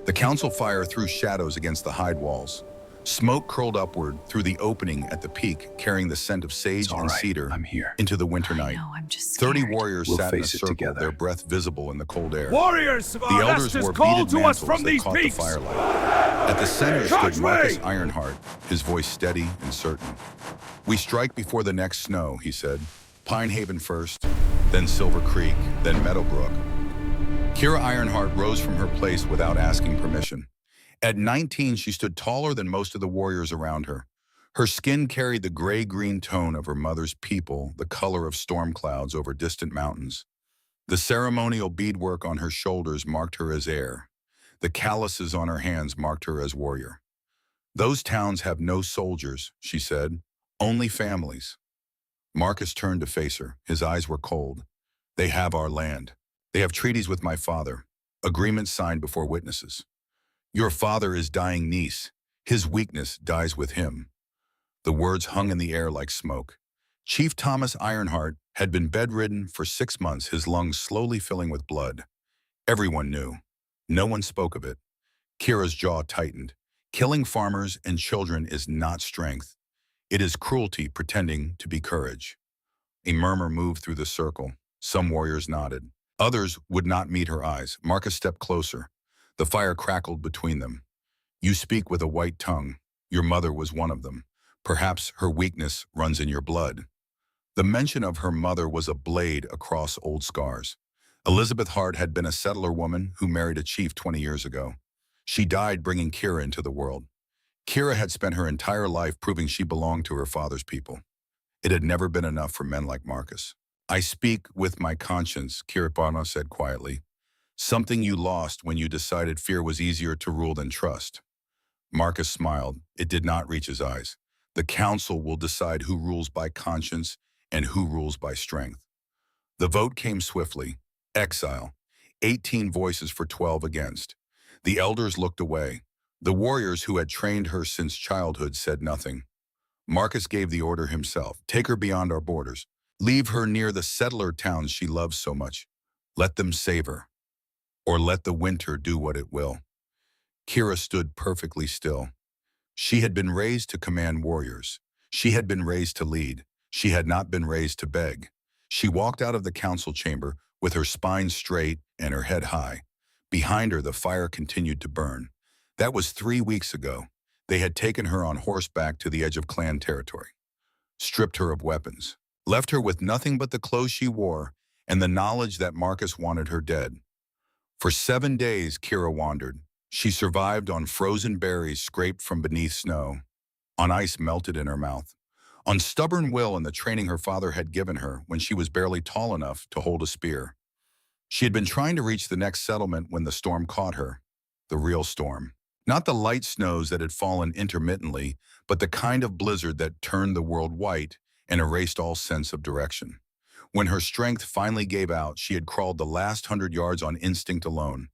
The council fire threw shadows against the hide walls. Smoke curled upward through the opening at the peak, carrying the scent of sage and cedar I'm here. into the winter I night. know, I'm just 30 scared. warriors We'll sat in a face it circle, together. their breath visible in the cold air. Warriors, The our elders nest is wore called beaded to us mantles from that these caught the peaks. firelight. At the center Charge stood Marcus me! Ironheart, his voice steady and certain. "We strike before the next snow," he said. "Pine Haven first, then Silver Creek, then Meadowbrook." Kira Ironheart rose from her place without asking permission. At 19, she stood taller than most of the warriors around her. Her skin carried the gray-green tone of her mother's people, the color of storm clouds over distant mountains. The ceremonial beadwork on her shoulders marked her as heir. The calluses on her hands marked her as warrior. "Those towns have no soldiers," she said, "only families." Marcus turned to face her. His eyes were cold. "They have our land. They have treaties with my father, agreements signed before witnesses. Your father is dying niece. His weakness dies with him." The words hung in the air like smoke. Chief Thomas Ironheart had been bedridden for 6 months, his lungs slowly filling with blood. Everyone knew. No one spoke of it. Kira's jaw tightened. Killing farmers and children is not strength. It is cruelty pretending to be courage. A murmur moved through the circle. Some warriors nodded. Others would not meet her eyes. Marcus stepped closer. The fire crackled between them. "You speak with a white tongue. Your mother was one of them. Perhaps her weakness runs in your blood." The mention of her mother was a blade across old scars. Elizabeth Hart had been a settler woman who married a chief 20 years ago. She died bringing Kira into the world. Kira had spent her entire life proving she belonged to her father's people. It had never been enough for men like Marcus. "I speak with my conscience," Kiripana said quietly. "Something you lost when you decided fear was easier to rule than trust." Marcus smiled. It did not reach his eyes. "The council will decide who rules by conscience and who rules by strength." The vote came swiftly. Exile. 18 voices for 12 against. The elders looked away. The warriors who had trained her since childhood said nothing. Marcus gave the order himself. "Take her beyond our borders. Leave her near the settler towns she loves so much. Let them save her. Or let the winter do what it will." Kira stood perfectly still. She had been raised to command warriors. She had been raised to lead. She had not been raised to beg. She walked out of the council chamber with her spine straight and her head high. Behind her, the fire continued to burn. That was 3 weeks ago. They had taken her on horseback to the edge of clan territory, stripped her of weapons, left her with nothing but the clothes she wore and the knowledge that Marcus wanted her dead. For 7 days, Kira wandered. She survived on frozen berries scraped from beneath snow, on ice melted in her mouth, on stubborn will and the training her father had given her when she was barely tall enough to hold a spear. She had been trying to reach the next settlement when the storm caught her, the real storm. Not the light snows that had fallen intermittently, but the kind of blizzard that turned the world white and erased all sense of direction. When her strength finally gave out, she had crawled the last 100 yards on instinct alone,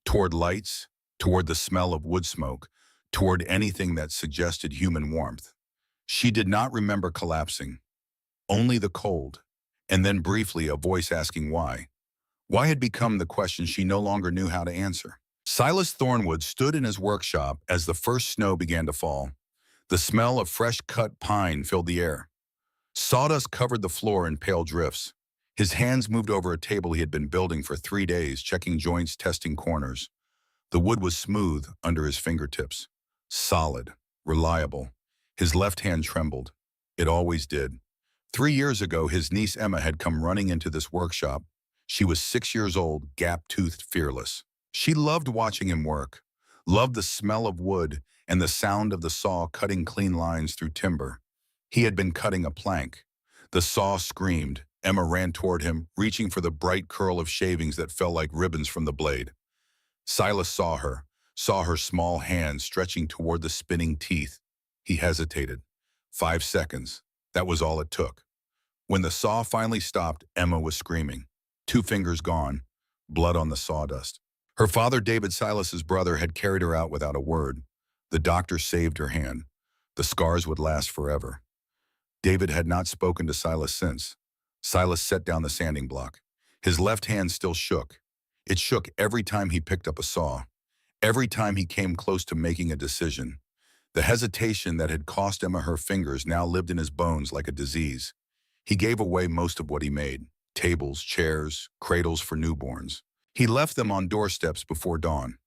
toward lights, toward the smell of wood smoke, toward anything that suggested human warmth. She did not remember collapsing, only the cold, and then briefly a voice asking why. Why had become the question she no longer knew how to answer. Silas Thornwood stood in his workshop as the first snow began to fall. The smell of fresh-cut pine filled the air. Sawdust covered the floor in pale drifts. His hands moved over a table he had been building for 3 days, checking joints, testing corners. The wood was smooth under his fingertips, solid, reliable. His left hand trembled. It always did. 3 years ago, his niece Emma had come running into this workshop. She was 6 years old, gap-toothed, fearless. She loved watching him work, loved the smell of wood and the sound of the saw cutting clean lines through timber. He had been cutting a plank. The saw screamed. Emma ran toward him, reaching for the bright curl of shavings that fell like ribbons from the blade. Silas saw her small hands stretching toward the spinning teeth. He hesitated. 5 seconds. That was all it took. When the saw finally stopped, Emma was screaming. 2 fingers gone, blood on the sawdust. Her father, David Silas's brother, had carried her out without a word. The doctor saved her hand. The scars would last forever. David had not spoken to Silas since. Silas set down the sanding block. His left hand still shook. It shook every time he picked up a saw. Every time he came close to making a decision, the hesitation that had cost Emma her fingers now lived in his bones like a disease. He gave away most of what he made: tables, chairs, cradles for newborns. He left them on doorsteps before dawn.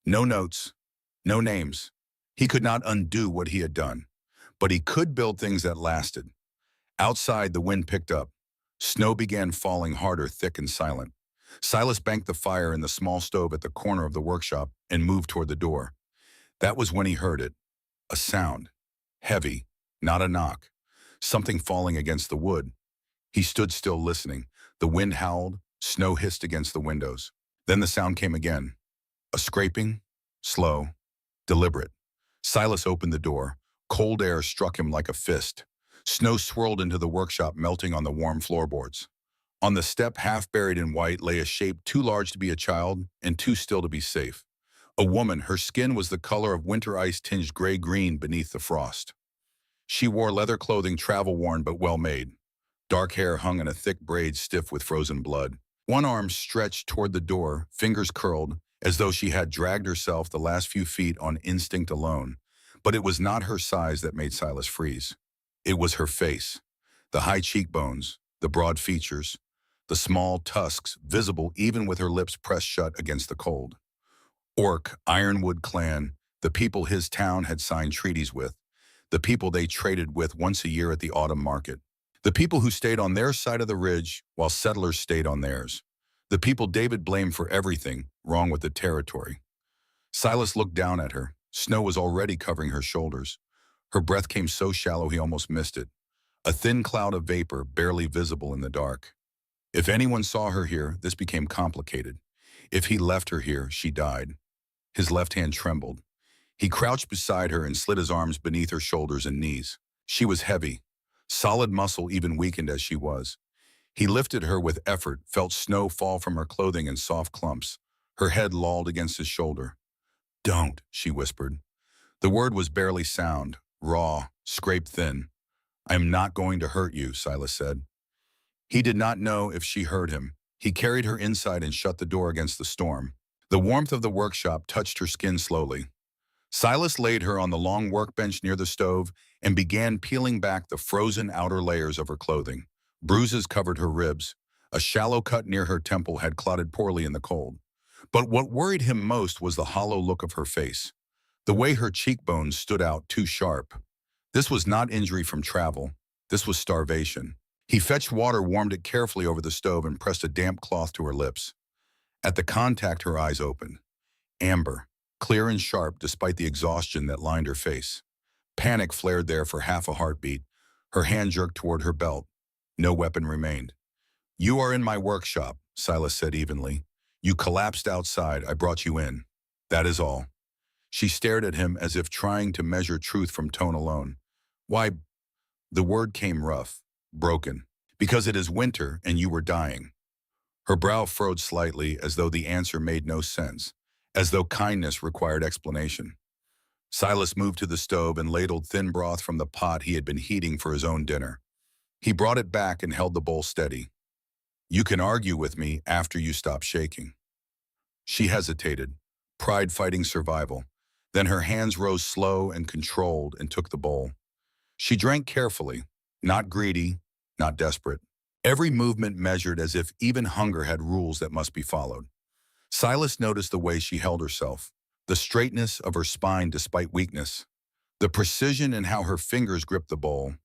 No notes, no names. He could not undo what he had done, but he could build things that lasted. Outside, the wind picked up. Snow began falling harder, thick and silent. Silas banked the fire in the small stove at the corner of the workshop and moved toward the door. That was when he heard it. A sound. Heavy, not a knock. Something falling against the wood. He stood still listening. The wind howled, snow hissed against the windows. Then the sound came again. A scraping, slow, deliberate. Silas opened the door. Cold air struck him like a fist. Snow swirled into the workshop, melting on the warm floorboards. On the step, half buried in white, lay a shape too large to be a child and too still to be safe. A woman, her skin was the color of winter ice tinged gray-green beneath the frost. She wore leather clothing, travel-worn but well-made. Dark hair hung in a thick braid stiff with frozen blood. One arm stretched toward the door, fingers curled, as though she had dragged herself the last few feet on instinct alone. But it was not her size that made Silas freeze. It was her face. The high cheekbones, the broad features, the small tusks visible even with her lips pressed shut against the cold. Orc, Ironwood clan, the people his town had signed treaties with, the people they traded with once a year at the autumn market, the people who stayed on their side of the ridge while settlers stayed on theirs, the people David blamed for everything wrong with the territory. Silas looked down at her. Snow was already covering her shoulders. Her breath came so shallow he almost missed it, a thin cloud of vapor barely visible in the dark. If anyone saw her here, this became complicated. If he left her here, she died. His left hand trembled. He crouched beside her and slid his arms beneath her shoulders and knees. She was heavy, solid muscle even weakened as she was. He lifted her with effort, felt snow fall from her clothing in soft clumps. Her head lolled against his shoulder. "Don't," she whispered. The word was barely sound, raw, scraped thin. "I am not going to hurt you," Silas said. He did not know if she heard him. He carried her inside and shut the door against the storm. The warmth of the workshop touched her skin slowly. Silas laid her on the long workbench near the stove and began peeling back the frozen outer layers of her clothing. Bruises covered her ribs. A shallow cut near her temple had clotted poorly in the cold. But what worried him most was the hollow look of her face. The way her cheekbones stood out too sharp. This was not injury from travel. This was starvation. He fetched water, warmed it carefully over the stove, and pressed a damp cloth to her lips. At the contact, her eyes opened. Amber, clear and sharp despite the exhaustion that lined her face. Panic flared there for half a heartbeat. Her hand jerked toward her belt. No weapon remained. "You are in my workshop," Silas said evenly. "You collapsed outside. I brought you in. That is all." She stared at him as if trying to measure truth from tone alone. "Why?" The word came rough, broken. "Because it is winter and you were dying." Her brow furrowed slightly as though the answer made no sense, as though kindness required explanation. Silas moved to the stove and ladled thin broth from the pot he had been heating for his own dinner. He brought it back and held the bowl steady. "You can argue with me after you stop shaking." She hesitated, pride fighting survival. Then her hands rose slow and controlled and took the bowl. She drank carefully, not greedy, not desperate. Every movement measured as if even hunger had rules that must be followed. Silas noticed the way she held herself, the straightness of her spine despite weakness, the precision in how her fingers gripped the bowl.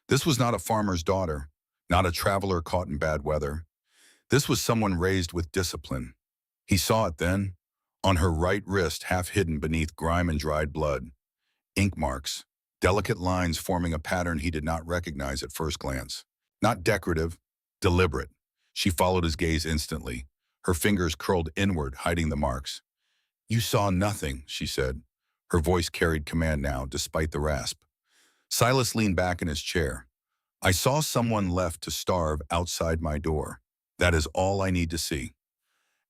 This was not a farmer's daughter, not a traveler caught in bad weather. This was someone raised with discipline. He saw it then, on her right wrist, half hidden beneath grime and dried blood. Ink marks, delicate lines forming a pattern he did not recognize at first glance. Not decorative, deliberate. She followed his gaze instantly. Her fingers curled inward, hiding the marks. "You saw nothing," she said. Her voice carried command now, despite the rasp. Silas leaned back in his chair. "I saw someone left to starve outside my door. That is all I need to see."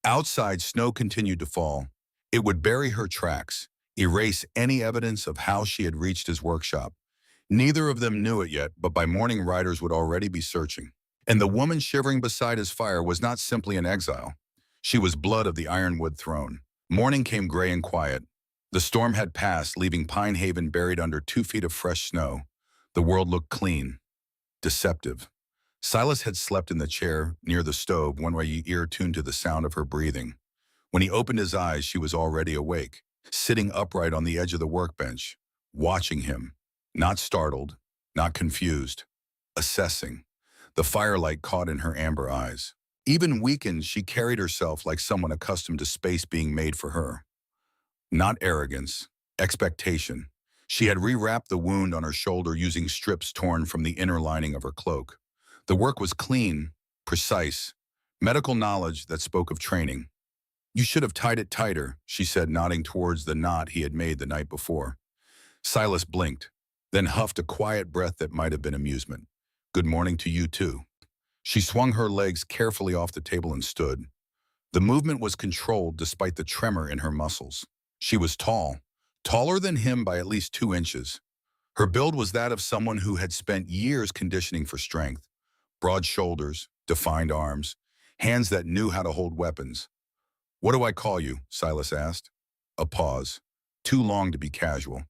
Outside, snow continued to fall. It would bury her tracks, erase any evidence of how she had reached his workshop. Neither of them knew it yet, but by morning riders would already be searching. And the woman shivering beside his fire was not simply an exile. She was blood of the Ironwood throne. Morning came gray and quiet. The storm had passed, leaving Pine Haven buried under 2 feet of fresh snow. The world looked clean, deceptive. Silas had slept in the chair near the stove, one ear tuned to the sound of her breathing. When he opened his eyes, she was already awake, sitting upright on the edge of the workbench, watching him, not startled, not confused, assessing. The firelight caught in her amber eyes. Even weakened, she carried herself like someone accustomed to space being made for her. Not arrogance, expectation. She had rewrapped the wound on her shoulder using strips torn from the inner lining of her cloak. The work was clean, precise, medical knowledge that spoke of training. "You should have tied it tighter," she said, nodding towards the knot he had made the night before. Silas blinked, then huffed a quiet breath that might have been amusement. "Good morning to you too." She swung her legs carefully off the table and stood. The movement was controlled despite the tremor in her muscles. She was tall, taller than him by at least 2 inches. Her build was that of someone who had spent years conditioning for strength. Broad shoulders, defined arms, hands that knew how to hold weapons. "What do I call you?" Silas asked. A pause, too long to be casual.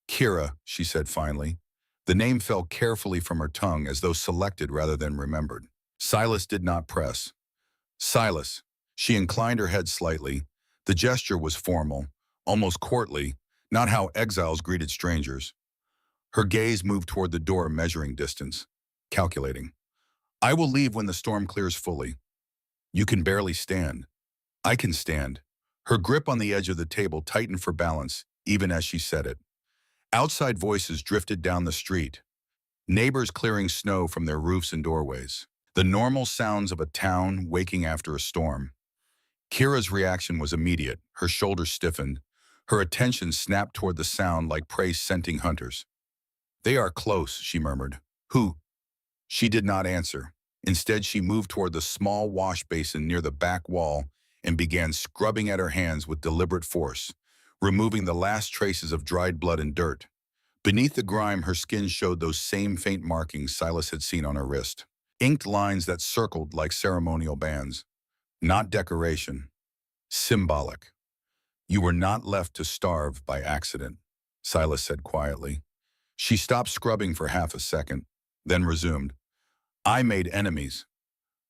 "Kira," she said finally. The name fell carefully from her tongue as though selected rather than remembered. Silas did not press. "Silas." She inclined her head slightly. The gesture was formal, almost courtly, not how exiles greeted strangers. Her gaze moved toward the door, measuring distance, calculating. "I will leave when the storm clears fully. You can barely stand. I can stand." Her grip on the edge of the table tightened for balance, even as she said it. Outside voices drifted down the street, neighbors clearing snow from their roofs and doorways. The normal sounds of a town waking after a storm. Kira's reaction was immediate. Her shoulders stiffened. Her attention snapped toward the sound like prey scenting hunters. "They are close," she murmured. "Who?" She did not answer. Instead, she moved toward the small wash basin near the back wall and began scrubbing at her hands with deliberate force, removing the last traces of dried blood and dirt. Beneath the grime, her skin showed those same faint markings Silas had seen on her wrist. Inked lines that circled like ceremonial bands. Not decoration. Symbolic. "You were not left to starve by accident," Silas said quietly. She stopped scrubbing for half a second, then resumed. "I made enemies.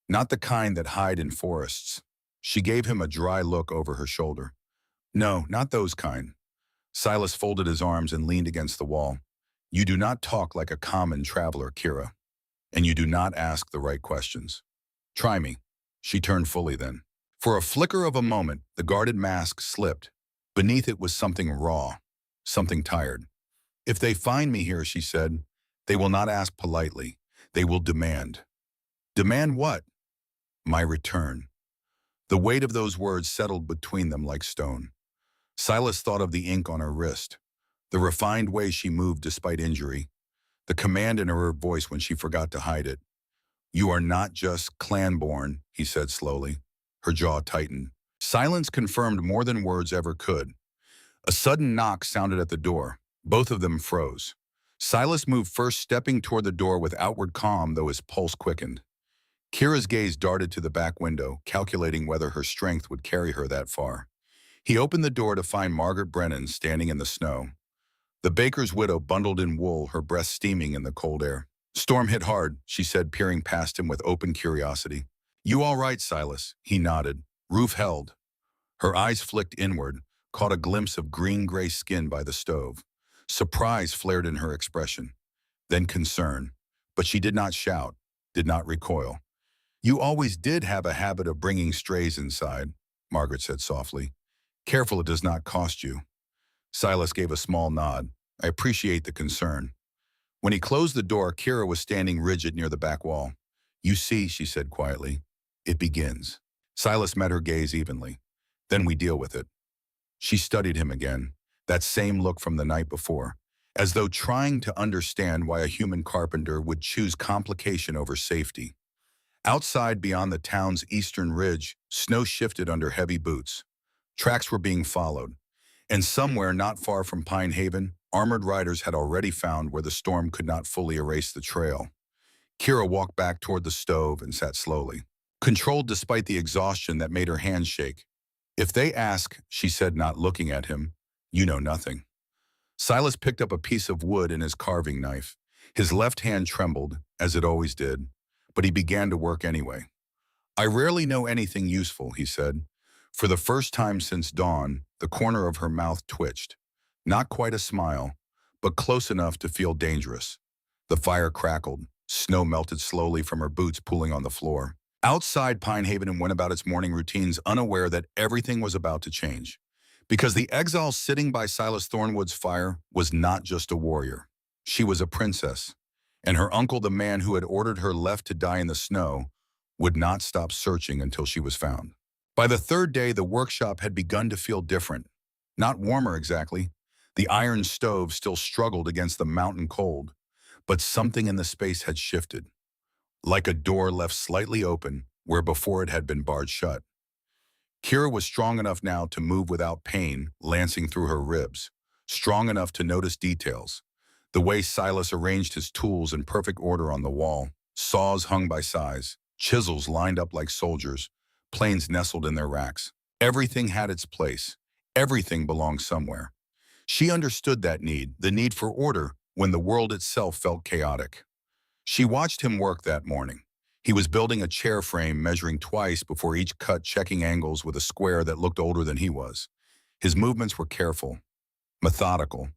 Not the kind that hide in forests." She gave him a dry look over her shoulder. "No, not those kind." Silas folded his arms and leaned against the wall. "You do not talk like a common traveler, Kira. And you do not ask the right questions. Try me." She turned fully then. For a flicker of a moment, the guarded mask slipped. Beneath it was something raw, something tired. "If they find me here," she said, "they will not ask politely. They will demand." "Demand what?" "My return." The weight of those words settled between them like stone. Silas thought of the ink on her wrist, the refined way she moved despite injury, the command in her voice when she forgot to hide it. "You are not just clan-born," he said slowly. Her jaw tightened. Silence confirmed more than words ever could. A sudden knock sounded at the door. Both of them froze. Silas moved first, stepping toward the door with outward calm, though his pulse quickened. Kira's gaze darted to the back window, calculating whether her strength would carry her that far. He opened the door to find Margaret Brennan standing in the snow. The baker's widow bundled in wool, her breath steaming in the cold air. "Storm hit hard," she said, peering past him with open curiosity. "You all right, Silas?" He nodded. "Roof held." Her eyes flicked inward, caught a glimpse of green-gray skin by the stove. Surprise flared in her expression, then concern. But she did not shout, did not recoil. "You always did have a habit of bringing strays inside," Margaret said softly. "Careful it does not cost you." Silas gave a small nod. "I appreciate the concern." When he closed the door, Kira was standing rigid near the back wall. "You see," she said quietly, "it begins." Silas met her gaze evenly. "Then we deal with it." She studied him again, that same look from the night before, as though trying to understand why a human carpenter would choose complication over safety. Outside, beyond the town's eastern ridge, snow shifted under heavy boots. Tracks were being followed, and somewhere not far from Pine Haven, armored riders had already found where the storm could not fully erase the trail. Kira walked back toward the stove and sat slowly, controlled despite the exhaustion that made her hands shake. If they ask, she said, not looking at him, you know nothing. Silas picked up a piece of wood and his carving knife. His left hand trembled, as it always did, but he began to work anyway. I rarely know anything useful, he said. For the first time since dawn, the corner of her mouth twitched. Not quite a smile, but close enough to feel dangerous. The fire crackled. Snow melted slowly from her boots pooling on the floor. Outside, Pine Haven went about its morning routines unaware that everything was about to change. Because the exile sitting by Silas Thornwood's fire was not just a warrior. She was a princess, and her uncle, the man who had ordered her left to die in the snow, would not stop searching until she was found. By the third day, the workshop had begun to feel different. Not warmer exactly. The iron stove still struggled against the mountain cold, but something in the space had shifted, like a door left slightly open where before it had been barred shut. Kira was strong enough now to move without pain lancing through her ribs, strong enough to notice details. The way Silas arranged his tools in perfect order on the wall, saws hung by size, chisels lined up like soldiers, planes nestled in their racks. Everything had its place. Everything belonged somewhere. She understood that need, the need for order, when the world itself felt chaotic. She watched him work that morning. He was building a chair frame, measuring twice before each cut, checking angles with a square that looked older than he was. His movements were careful, methodical,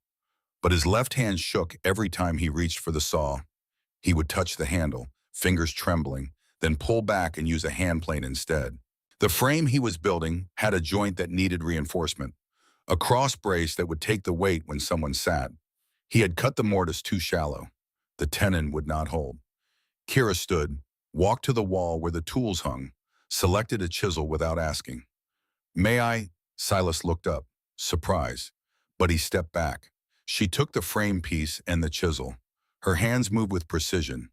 but his left hand shook every time he reached for the saw. He would touch the handle, fingers trembling, then pull back and use a hand plane instead. The frame he was building had a joint that needed reinforcement, a cross brace that would take the weight when someone sat. He had cut the mortise too shallow. The tenon would not hold. Kira stood, walked to the wall where the tools hung, selected a chisel without asking. May I? Silas looked up, surprised, but he stepped back. She took the frame piece and the chisel. Her hands moved with precision.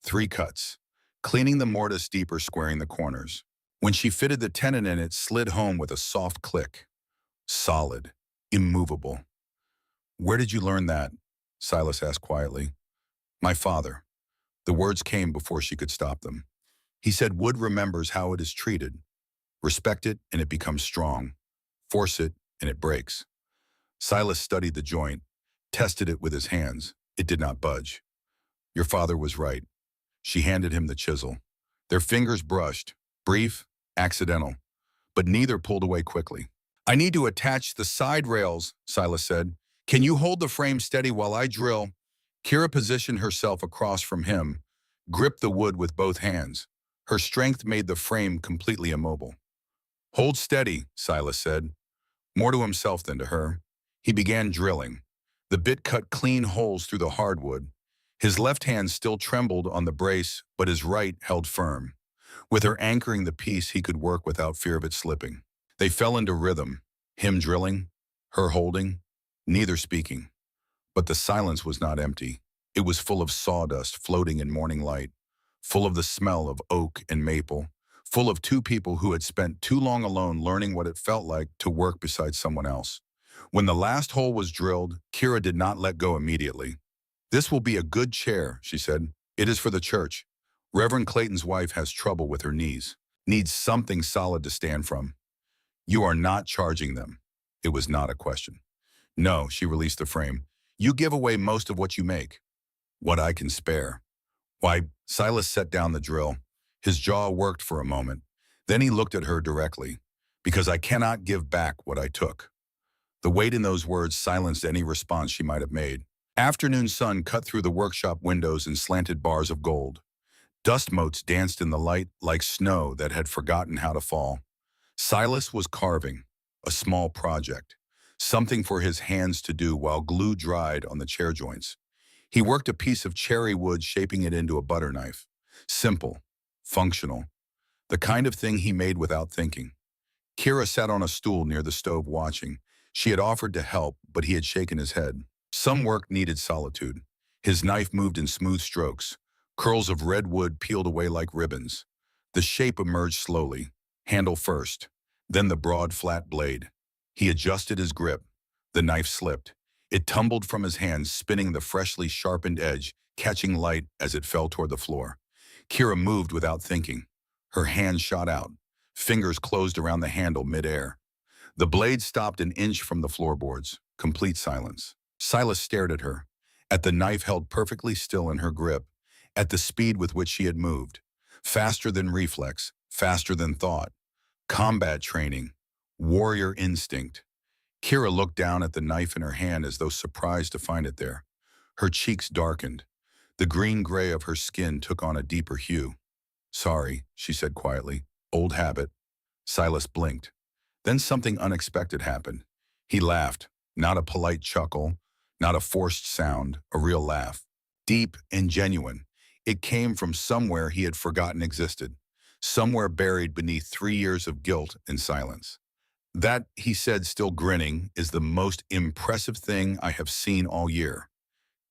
3 cuts, cleaning the mortise deeper, squaring the corners. When she fitted the tenon in, it slid home with a soft click. Solid, immovable. Where did you learn that? Silas asked quietly. My father. The words came before she could stop them. He said wood remembers how it is treated. Respect it and it becomes strong. Force it and it breaks. Silas studied the joint, tested it with his hands. It did not budge. Your father was right. She handed him the chisel. Their fingers brushed, brief, accidental, but neither pulled away quickly. I need to attach the side rails, Silas said. Can you hold the frame steady while I drill? Kira positioned herself across from him, gripped the wood with both hands. Her strength made the frame completely immobile. Hold steady, Silas said, more to himself than to her. He began drilling. The bit cut clean holes through the hardwood. His left hand still trembled on the brace, but his right held firm. With her anchoring the piece, he could work without fear of it slipping. They fell into rhythm, him drilling, her holding, neither speaking. But the silence was not empty. It was full of sawdust floating in morning light, full of the smell of oak and maple, full of 2 people who had spent too long alone learning what it felt like to work beside someone else. When the last hole was drilled, Kira did not let go immediately. This will be a good chair, she said. It is for the church. Reverend Clayton's wife has trouble with her knees, needs something solid to stand from. You are not charging them. It was not a question. No, she released the frame. You give away most of what you make. What I can spare. Why, Silas set down the drill. His jaw worked for a moment. Then he looked at her directly. Because I cannot give back what I took. The weight in those words silenced any response she might have made. Afternoon sun cut through the workshop windows in slanted bars of gold. Dust motes danced in the light like snow that had forgotten how to fall. Silas was carving, a small project, something for his hands to do while glue dried on the chair joints. He worked a piece of cherry wood, shaping it into a butter knife. Simple, functional, the kind of thing he made without thinking. Kira sat on a stool near the stove watching. She had offered to help, but he had shaken his head. Some work needed solitude. His knife moved in smooth strokes. Curls of red wood peeled away like ribbons. The shape emerged slowly, handle first, then the broad, flat blade. He adjusted his grip. The knife slipped. It tumbled from his hands, spinning the freshly sharpened edge, catching light as it fell toward the floor. Kira moved without thinking. Her hand shot out. Fingers closed around the handle mid-air. The blade stopped an inch from the floorboards. Complete silence. Silas stared at her, at the knife held perfectly still in her grip, at the speed with which she had moved. Faster than reflex, faster than thought. Combat training. Warrior instinct. Kira looked down at the knife in her hand as though surprised to find it there. Her cheeks darkened. The green-gray of her skin took on a deeper hue. "Sorry," she said quietly. "Old habit." Silas blinked. Then something unexpected happened. He laughed, not a polite chuckle, not a forced sound, a real laugh. Deep and genuine. It came from somewhere he had forgotten existed, somewhere buried beneath 3 years of guilt and silence. "That," he said, still grinning, "is the most impressive thing I have seen all year."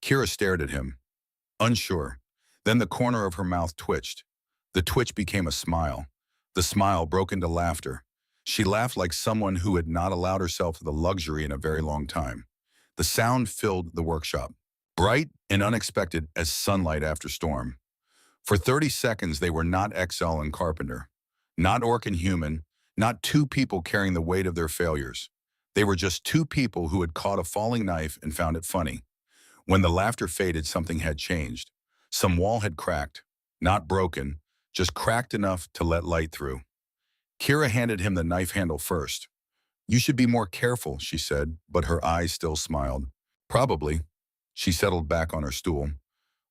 Kira stared at him, unsure. Then the corner of her mouth twitched. The twitch became a smile. The smile broke into laughter. She laughed like someone who had not allowed herself the luxury in a very long time. The sound filled the workshop, bright and unexpected as sunlight after storm. For 30 seconds, they were not XL and Carpenter, not Orc and Human, not two people carrying the weight of their failures. They were just two people who had caught a falling knife and found it funny. When the laughter faded, something had changed. Some wall had cracked, not broken, just cracked enough to let light through. Kira handed him the knife handle first. "You should be more careful," she said, but her eyes still smiled. "Probably." She settled back on her stool.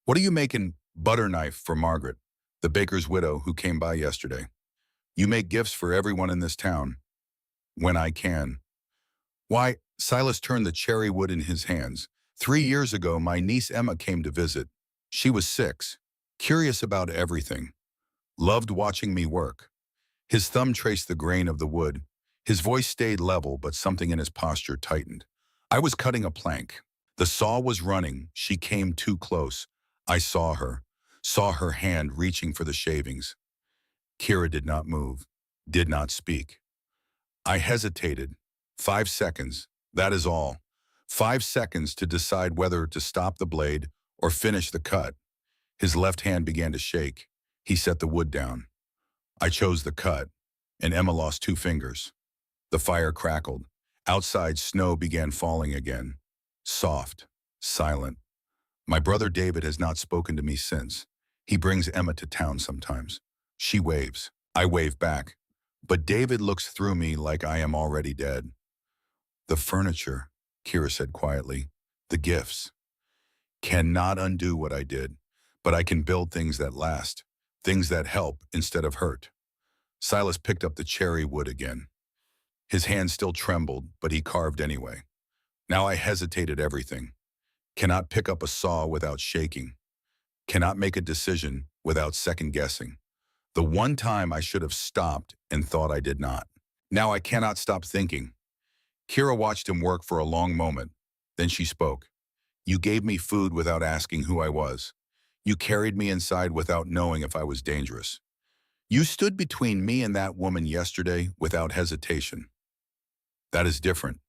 "What are you making?" "Butter knife for Margaret, the baker's widow who came by yesterday." "You make gifts for everyone in this town." "When I can." "Why," Silas turned the cherry wood in his hands. "3 years ago, my niece Emma came to visit. She was 6, curious about everything. Loved watching me work." His thumb traced the grain of the wood. His voice stayed level, but something in his posture tightened. "I was cutting a plank. The saw was running. She came too close. I saw her hand reaching for the shavings." Kira did not move, did not speak. "I hesitated. 5 seconds, that is all. 5 seconds to decide whether to stop the blade or finish the cut." His left hand began to shake. He set the wood down. "I chose the cut, and Emma lost 2 fingers." The fire crackled. Outside, snow began falling again. Soft, silent. "My brother David has not spoken to me since. He brings Emma to town sometimes." She waves. I wave back. But David looks through me like I am already dead. "The furniture," Kira said quietly. "The gifts. Cannot undo what I did, but I can build things that last, things that help instead of hurt." Silas picked up the cherry wood again. His hand still trembled, but he carved anyway. Now I hesitate at everything. Cannot pick up a saw without shaking. Cannot make a decision without second-guessing. The one time I should have stopped and thought I did not. Now I cannot stop thinking. Kira watched him work for a long moment. Then she spoke. "You gave me food without asking who I was. You carried me inside without knowing if I was dangerous. You stood between me and that woman yesterday without hesitation. That is different."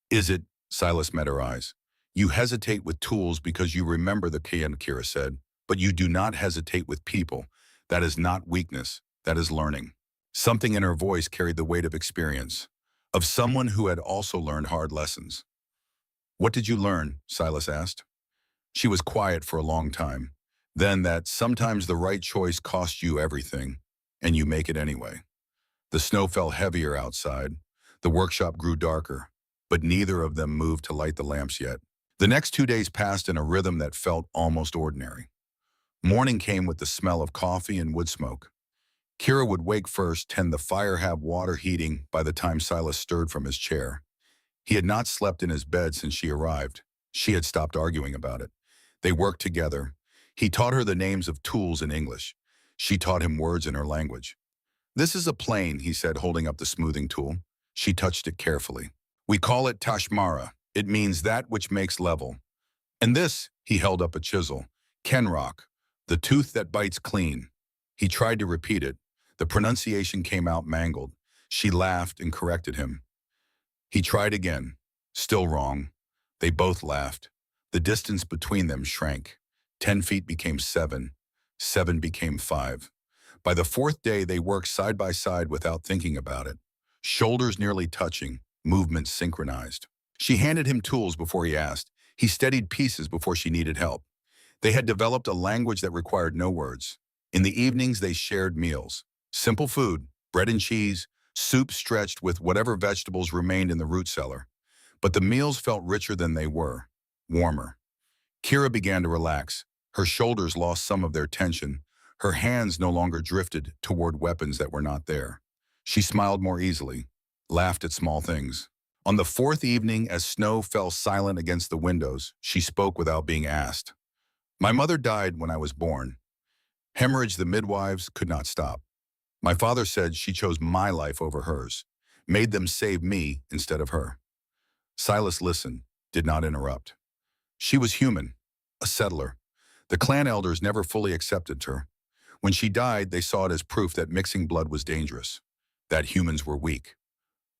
"Is it?" Silas met her eyes. "You hesitate with tools because you remember the key," Kira said, "but you do not hesitate with people. That is not weakness, that is learning." Something in her voice carried the weight of experience, of someone who had also learned hard lessons. "What did you learn?" Silas asked. She was quiet for a long time. Then that sometimes the right choice costs you everything, and you make it anyway. The snow fell heavier outside. The workshop grew darker, but neither of them moved to light the lamps yet. The next 2 days passed in a rhythm that felt almost ordinary. Morning came with the smell of coffee and wood smoke. Kira would wake first, tend the fire, have water heating by the time Silas stirred from his chair. He had not slept in his bed since she arrived. She had stopped arguing about it. They worked together. He taught her the names of tools in English. She taught him words in her language. "This is a plane," he said, holding up the smoothing tool. She touched it carefully. "We call it tashmara. It means that which makes level. And this," he held up a chisel, "kenrock, the tooth that bites clean." He tried to repeat it. The pronunciation came out mangled. She laughed and corrected him. He tried again. Still wrong. They both laughed. The distance between them shrank. 10 feet became 7. 7 became 5. By the 4th day, they worked side by side without thinking about it. shoulders nearly touching, movements synchronized. She handed him tools before he asked. He steadied pieces before she needed help. They had developed a language that required no words. In the evenings, they shared meals. Simple food, bread and cheese, soup stretched with whatever vegetables remained in the root cellar. But the meals felt richer than they were, warmer. Kira began to relax. Her shoulders lost some of their tension. Her hands no longer drifted toward weapons that were not there. She smiled more easily, laughed at small things. On the fourth evening, as snow fell silent against the windows, she spoke without being asked. My mother died when I was born. Hemorrhage the midwives could not stop. My father said she chose my life over hers, made them save me instead of her. Silas listened, did not interrupt. She was human, a settler. The clan elders never fully accepted her. When she died, they saw it as proof that mixing blood was dangerous, that humans were weak.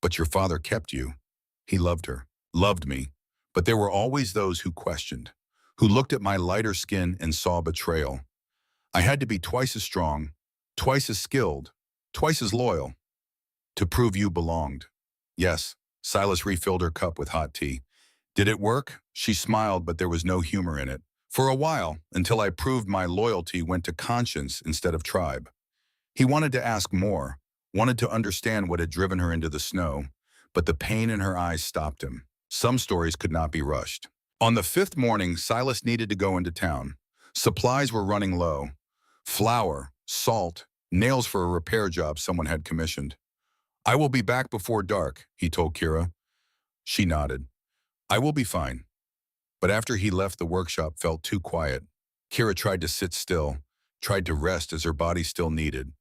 But your father kept you. He loved her, loved me. But there were always those who questioned, who looked at my lighter skin and saw betrayal. I had to be twice as strong, twice as skilled, twice as loyal, to prove you belonged. Yes, Silas refilled her cup with hot tea. Did it work? She smiled, but there was no humor in it. For a while, until I proved my loyalty went to conscience instead of tribe. He wanted to ask more, wanted to understand what had driven her into the snow, but the pain in her eyes stopped him. Some stories could not be rushed. On the fifth morning, Silas needed to go into town. Supplies were running low. Flour, salt, nails for a repair job someone had commissioned. I will be back before dark, he told Kira. She nodded. I will be fine. But after he left, the workshop felt too quiet. Kira tried to sit still, tried to rest as her body still needed.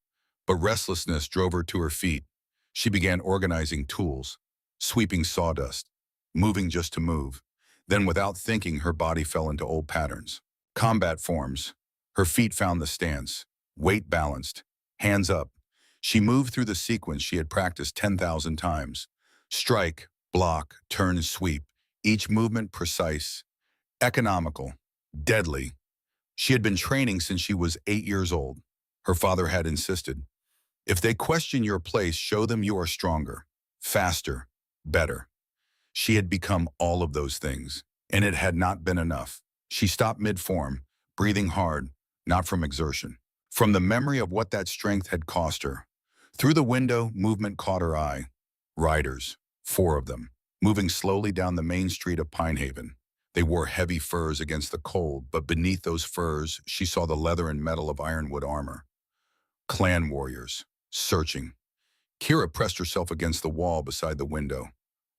But restlessness drove her to her feet. She began organizing tools, sweeping sawdust, moving just to move. Then, without thinking, her body fell into old patterns. Combat forms. Her feet found the stance, weight balanced, hands up. She moved through the sequence she had practiced 10,000 times. Strike, block, turn, sweep. Each movement precise, economical, deadly. She had been training since she was 8 years old. Her father had insisted, if they question your place, show them you are stronger, faster, better. She had become all of those things, and it had not been enough. She stopped mid-form, breathing hard, not from exertion, from the memory of what that strength had cost her. Through the window, movement caught her eye. Riders, 4 of them, moving slowly down the main street of Pinehaven. They wore heavy furs against the cold, but beneath those furs, she saw the leather and metal of ironwood armor. Clan warriors, searching. Kira pressed herself against the wall beside the window,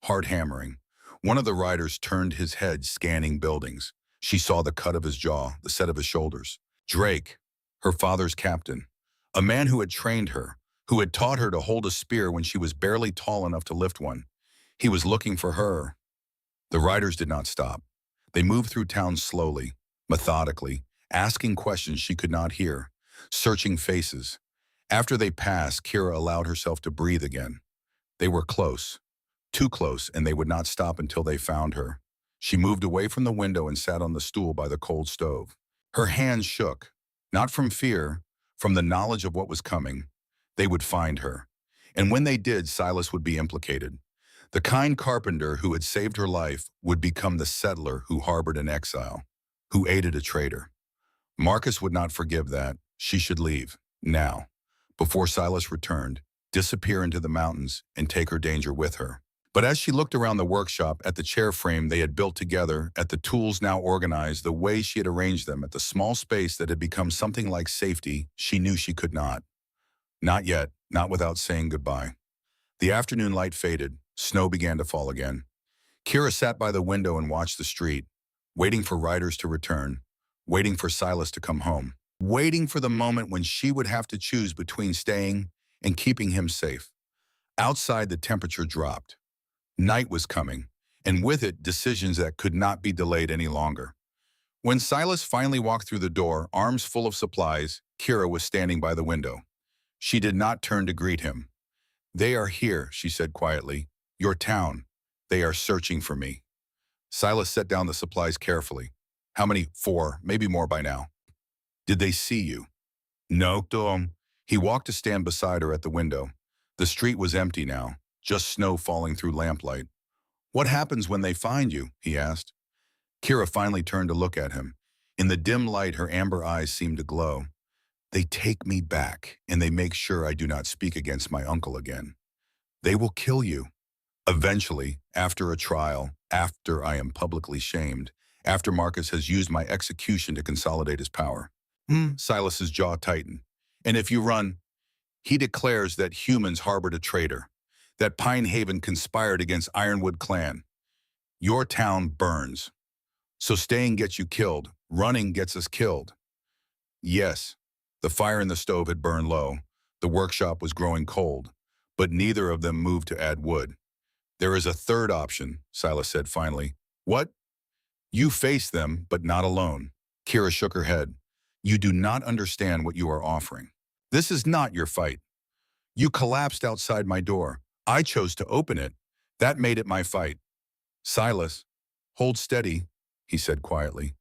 hard hammering. One of the riders turned his head, scanning buildings. She saw the cut of his jaw, the set of his shoulders. Drake, her father's captain, a man who had trained her, who had taught her to hold a spear when she was barely tall enough to lift one. He was looking for her. The riders did not stop. They moved through town slowly, methodically, asking questions she could not hear, searching faces. After they passed, Kira allowed herself to breathe again. They were close, too close, and they would not stop until they found her. She moved away from the window and sat on the stool by the cold stove. Her hands shook, not from fear, from the knowledge of what was coming. They would find her. And when they did, Silas would be implicated. The kind carpenter who had saved her life would become the settler who harbored an exile, who aided a traitor. Marcus would not forgive that. She should leave, now, before Silas returned, disappear into the mountains and take her danger with her. But as she looked around the workshop, at the chair frame they had built together, at the tools now organized, the way she had arranged them, at the small space that had become something like safety, she knew she could not. Not yet, not without saying goodbye. The afternoon light faded. Snow began to fall again. Kira sat by the window and watched the street, waiting for riders to return, waiting for Silas to come home, waiting for the moment when she would have to choose between staying and keeping him safe. Outside, the temperature dropped. Night was coming, and with it, decisions that could not be delayed any longer. When Silas finally walked through the door, arms full of supplies, Kira was standing by the window. She did not turn to greet him. They are here, she said quietly. Your town. They are searching for me. Silas set down the supplies carefully. How many? 4, maybe more by now. Did they see you? No, Tom. He walked to stand beside her at the window. The street was empty now. just snow falling through lamplight. What happens when they find you? He asked. Kira finally turned to look at him. In the dim light, her amber eyes seemed to glow. They take me back, and they make sure I do not speak against my uncle again. They will kill you. Eventually, after a trial, after I am publicly shamed, after Marcus has used my execution to consolidate his power. Silas's jaw tightened. And if you run, he declares that humans harbored a traitor, that Pine Haven conspired against Ironwood clan. Your town burns. So staying gets you killed, running gets us killed. Yes, the fire in the stove had burned low. The workshop was growing cold, but neither of them moved to add wood. There is a third option, Silas said finally. What? You face them, but not alone. Kira shook her head. You do not understand what you are offering. This is not your fight. You collapsed outside my door. I chose to open it. That made it my fight. Silas, hold steady, he said quietly.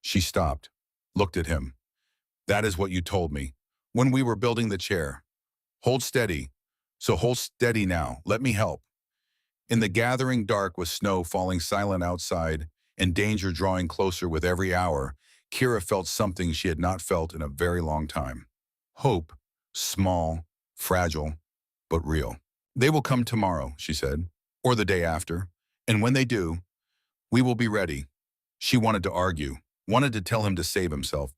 She stopped, looked at him. That is what you told me when we were building the chair. Hold steady. So hold steady now. Let me help. In the gathering dark with snow falling silent outside and danger drawing closer with every hour, Kira felt something she had not felt in a very long time. Hope, small, fragile, but real. They will come tomorrow, she said, or the day after. And when they do, we will be ready. She wanted to argue, wanted to tell him to save himself,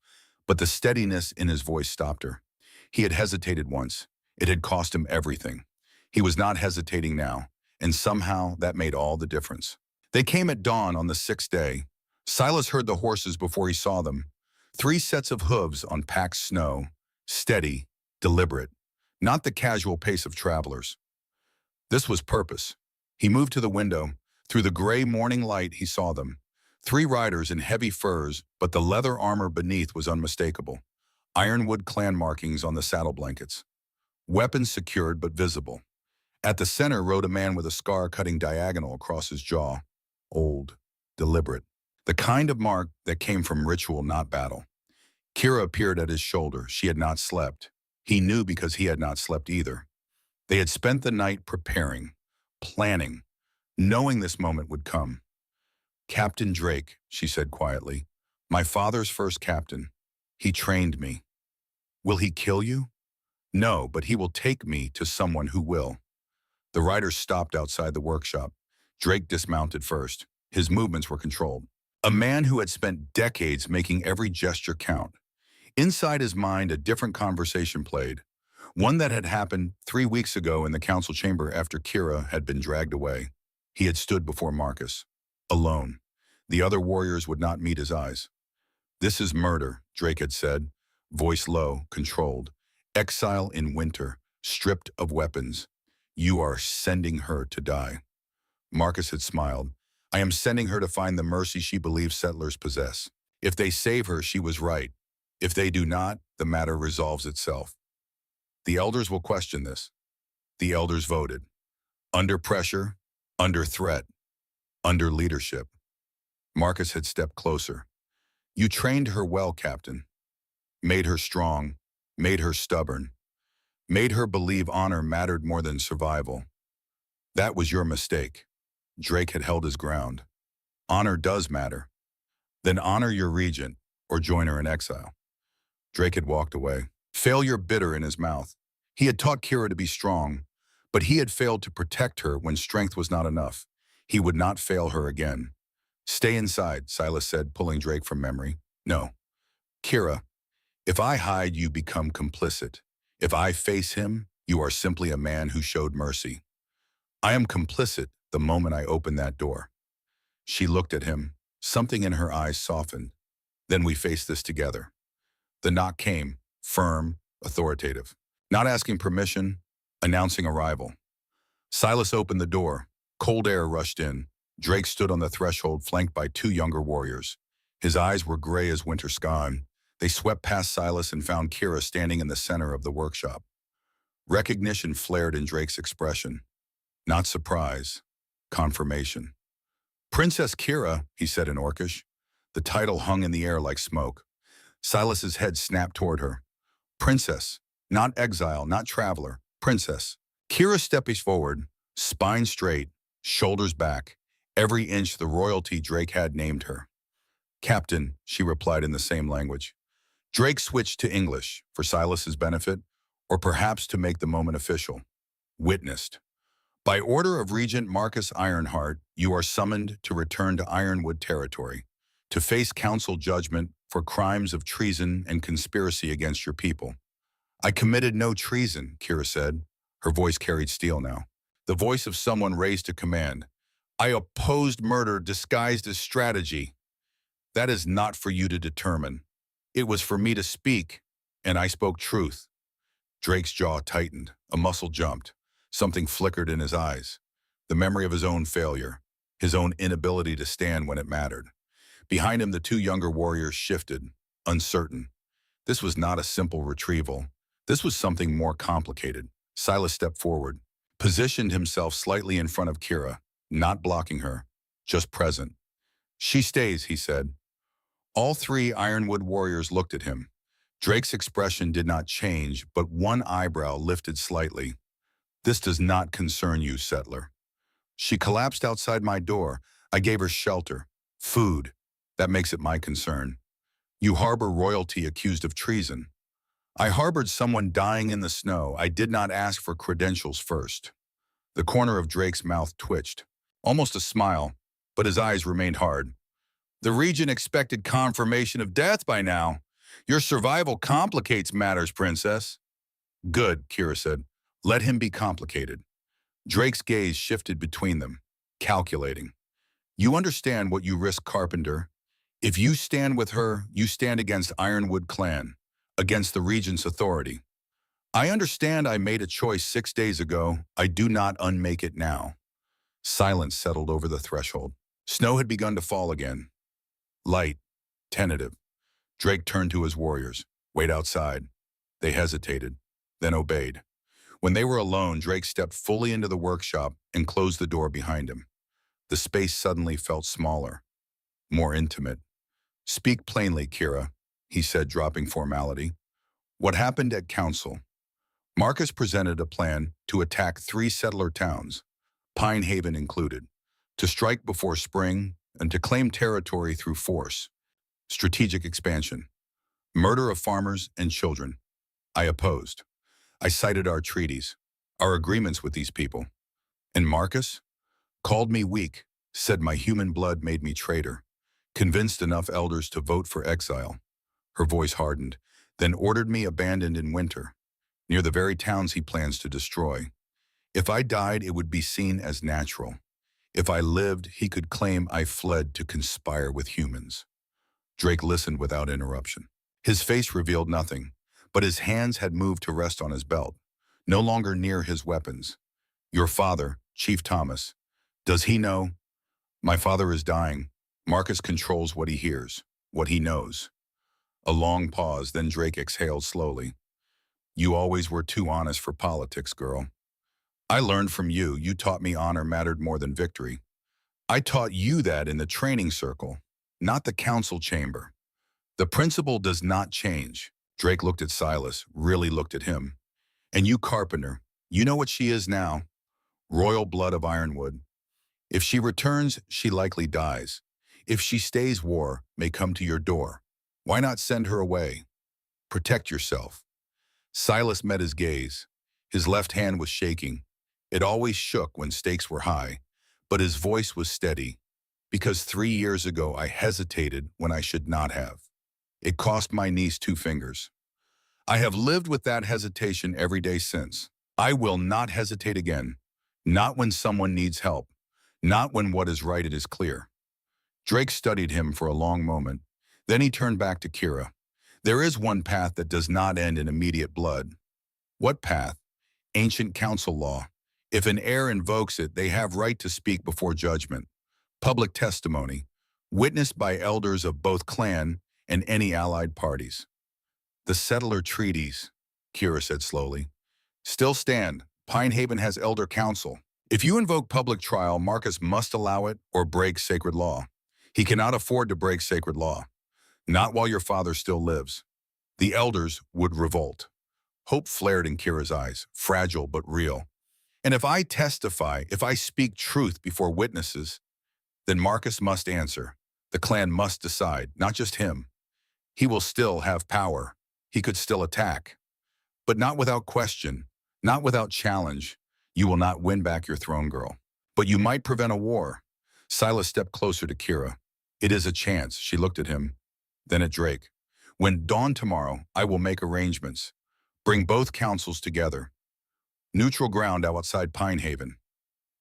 but the steadiness in his voice stopped her. He had hesitated once. It had cost him everything. He was not hesitating now, and somehow that made all the difference. They came at dawn on the sixth day. Silas heard the horses before he saw them. 3 sets of hooves on packed snow, steady, deliberate, not the casual pace of travelers. This was purpose. He moved to the window. Through the gray morning light, he saw them. 3 riders in heavy furs, but the leather armor beneath was unmistakable. Ironwood clan markings on the saddle blankets. Weapons secured but visible. At the center rode a man with a scar cutting diagonal across his jaw. Old, deliberate. The kind of mark that came from ritual, not battle. Kira appeared at his shoulder. She had not slept. He knew because he had not slept either. They had spent the night preparing, planning, knowing this moment would come. Captain Drake, she said quietly, my father's first captain. He trained me. Will he kill you? No, but he will take me to someone who will. The riders stopped outside the workshop. Drake dismounted first. His movements were controlled. A man who had spent decades making every gesture count. Inside his mind, a different conversation played. One that had happened 3 weeks ago in the council chamber after Kira had been dragged away. He had stood before Marcus. Alone. The other warriors would not meet his eyes. This is murder, Drake had said, voice low, controlled. Exile in winter, stripped of weapons. You are sending her to die. Marcus had smiled. I am sending her to find the mercy she believes settlers possess. If they save her, she was right. If they do not, the matter resolves itself. The elders will question this. The elders voted. Under pressure, under threat, under leadership. Marcus had stepped closer. You trained her well, Captain. Made her strong, made her stubborn, made her believe honor mattered more than survival. That was your mistake. Drake had held his ground. Honor does matter. Then honor your regent or join her in exile. Drake had walked away, failure bitter in his mouth. He had taught Kira to be strong, but he had failed to protect her when strength was not enough. He would not fail her again. Stay inside, Silas said, pulling Drake from memory. No. Kira, if I hide, you become complicit. If I face him, you are simply a man who showed mercy. I am complicit the moment I open that door. She looked at him. Something in her eyes softened. Then we faced this together. The knock came, firm, authoritative. Not asking permission, announcing arrival. Silas opened the door. Cold air rushed in. Drake stood on the threshold, flanked by 2 younger warriors. His eyes were gray as winter sky. They swept past Silas and found Kira standing in the center of the workshop. Recognition flared in Drake's expression. Not surprise, confirmation. Princess Kira, he said in Orcish. The title hung in the air like smoke. Silas's head snapped toward her. Princess, not exile, not traveler, princess. Kira stepped forward, Spine straight, shoulders back, every inch the royalty Drake had named her. Captain, she replied in the same language. Drake switched to English, for Silas's benefit, or perhaps to make the moment official. Witnessed. By order of Regent Marcus Ironheart, you are summoned to return to Ironwood territory, to face council judgment for crimes of treason and conspiracy against your people. I committed no treason, Kira said. Her voice carried steel now. The voice of someone raised to command. I opposed murder disguised as strategy. That is not for you to determine. It was for me to speak, and I spoke truth. Drake's jaw tightened, a muscle jumped. Something flickered in his eyes. The memory of his own failure, his own inability to stand when it mattered. Behind him, the two younger warriors shifted, uncertain. This was not a simple retrieval. This was something more complicated. Silas stepped forward, positioned himself slightly in front of Kira, not blocking her, just present. She stays, he said. All three Ironwood warriors looked at him. Drake's expression did not change, but one eyebrow lifted slightly. This does not concern you, settler. She collapsed outside my door. I gave her shelter, food. That makes it my concern. You harbor royalty accused of treason. I harbored someone dying in the snow. I did not ask for credentials first. The corner of Drake's mouth twitched, almost a smile, but his eyes remained hard. The Regent expected confirmation of death by now. Your survival complicates matters, Princess. Good, Kira said. Let him be complicated. Drake's gaze shifted between them, calculating. You understand what you risk, Carpenter. If you stand with her, you stand against Ironwood clan, against the Regent's authority. I understand I made a choice 6 days ago. I do not unmake it now. Silence settled over the threshold. Snow had begun to fall again. Light, tentative. Drake turned to his warriors. Wait outside. They hesitated, then obeyed. When they were alone, Drake stepped fully into the workshop and closed the door behind him. The space suddenly felt smaller, more intimate. Speak plainly, Kira, he said, dropping formality. What happened at council? Marcus presented a plan to attack 3 settler towns, Pine Haven included, to strike before spring and to claim territory through force. Strategic expansion. Murder of farmers and children. I opposed. I cited our treaties, our agreements with these people. And Marcus called me weak, said my human blood made me traitor, convinced enough elders to vote for exile. Her voice hardened, then ordered me abandoned in winter, near the very towns he plans to destroy. If I died, it would be seen as natural. If I lived, he could claim I fled to conspire with humans. Drake listened without interruption. His face revealed nothing, but his hands had moved to rest on his belt, no longer near his weapons. Your father, Chief Thomas, does he know? My father is dying. Marcus controls what he hears, what he knows. A long pause, then Drake exhaled slowly. You always were too honest for politics, girl. I learned from you. You taught me honor mattered more than victory. I taught you that in the training circle, not the council chamber. The principle does not change. Drake looked at Silas, really looked at him. And you, Carpenter, you know what she is now. Royal blood of Ironwood. If she returns, she likely dies. If she stays, war may come to your door. Why not send her away? Protect yourself. Silas met his gaze. His left hand was shaking. It always shook when stakes were high, but his voice was steady. Because 3 years ago I hesitated when I should not have. It cost my niece 2 fingers. I have lived with that hesitation every day since. I will not hesitate again. Not when someone needs help. Not when what is right it is clear. Drake studied him for a long moment. Then he turned back to Kira. There is one path that does not end in immediate blood. What path? Ancient council law. If an heir invokes it, they have right to speak before judgment. Public testimony, witnessed by elders of both clan and any allied parties. The settler treaties, Kira said slowly, still stand. Pine Haven has elder council. If you invoke public trial, Marcus must allow it or break sacred law. He cannot afford to break sacred law. Not while your father still lives. The elders would revolt. Hope flared in Kira's eyes, fragile but real. And if I testify, if I speak truth before witnesses, then Marcus must answer. The clan must decide, not just him. He will still have power. He could still attack. But not without question, not without challenge. You will not win back your throne, girl. But you might prevent a war. Silas stepped closer to Kira. It is a chance. She looked at him, then at Drake. When dawn tomorrow, I will make arrangements. Bring both councils together. Neutral ground outside Pine Haven.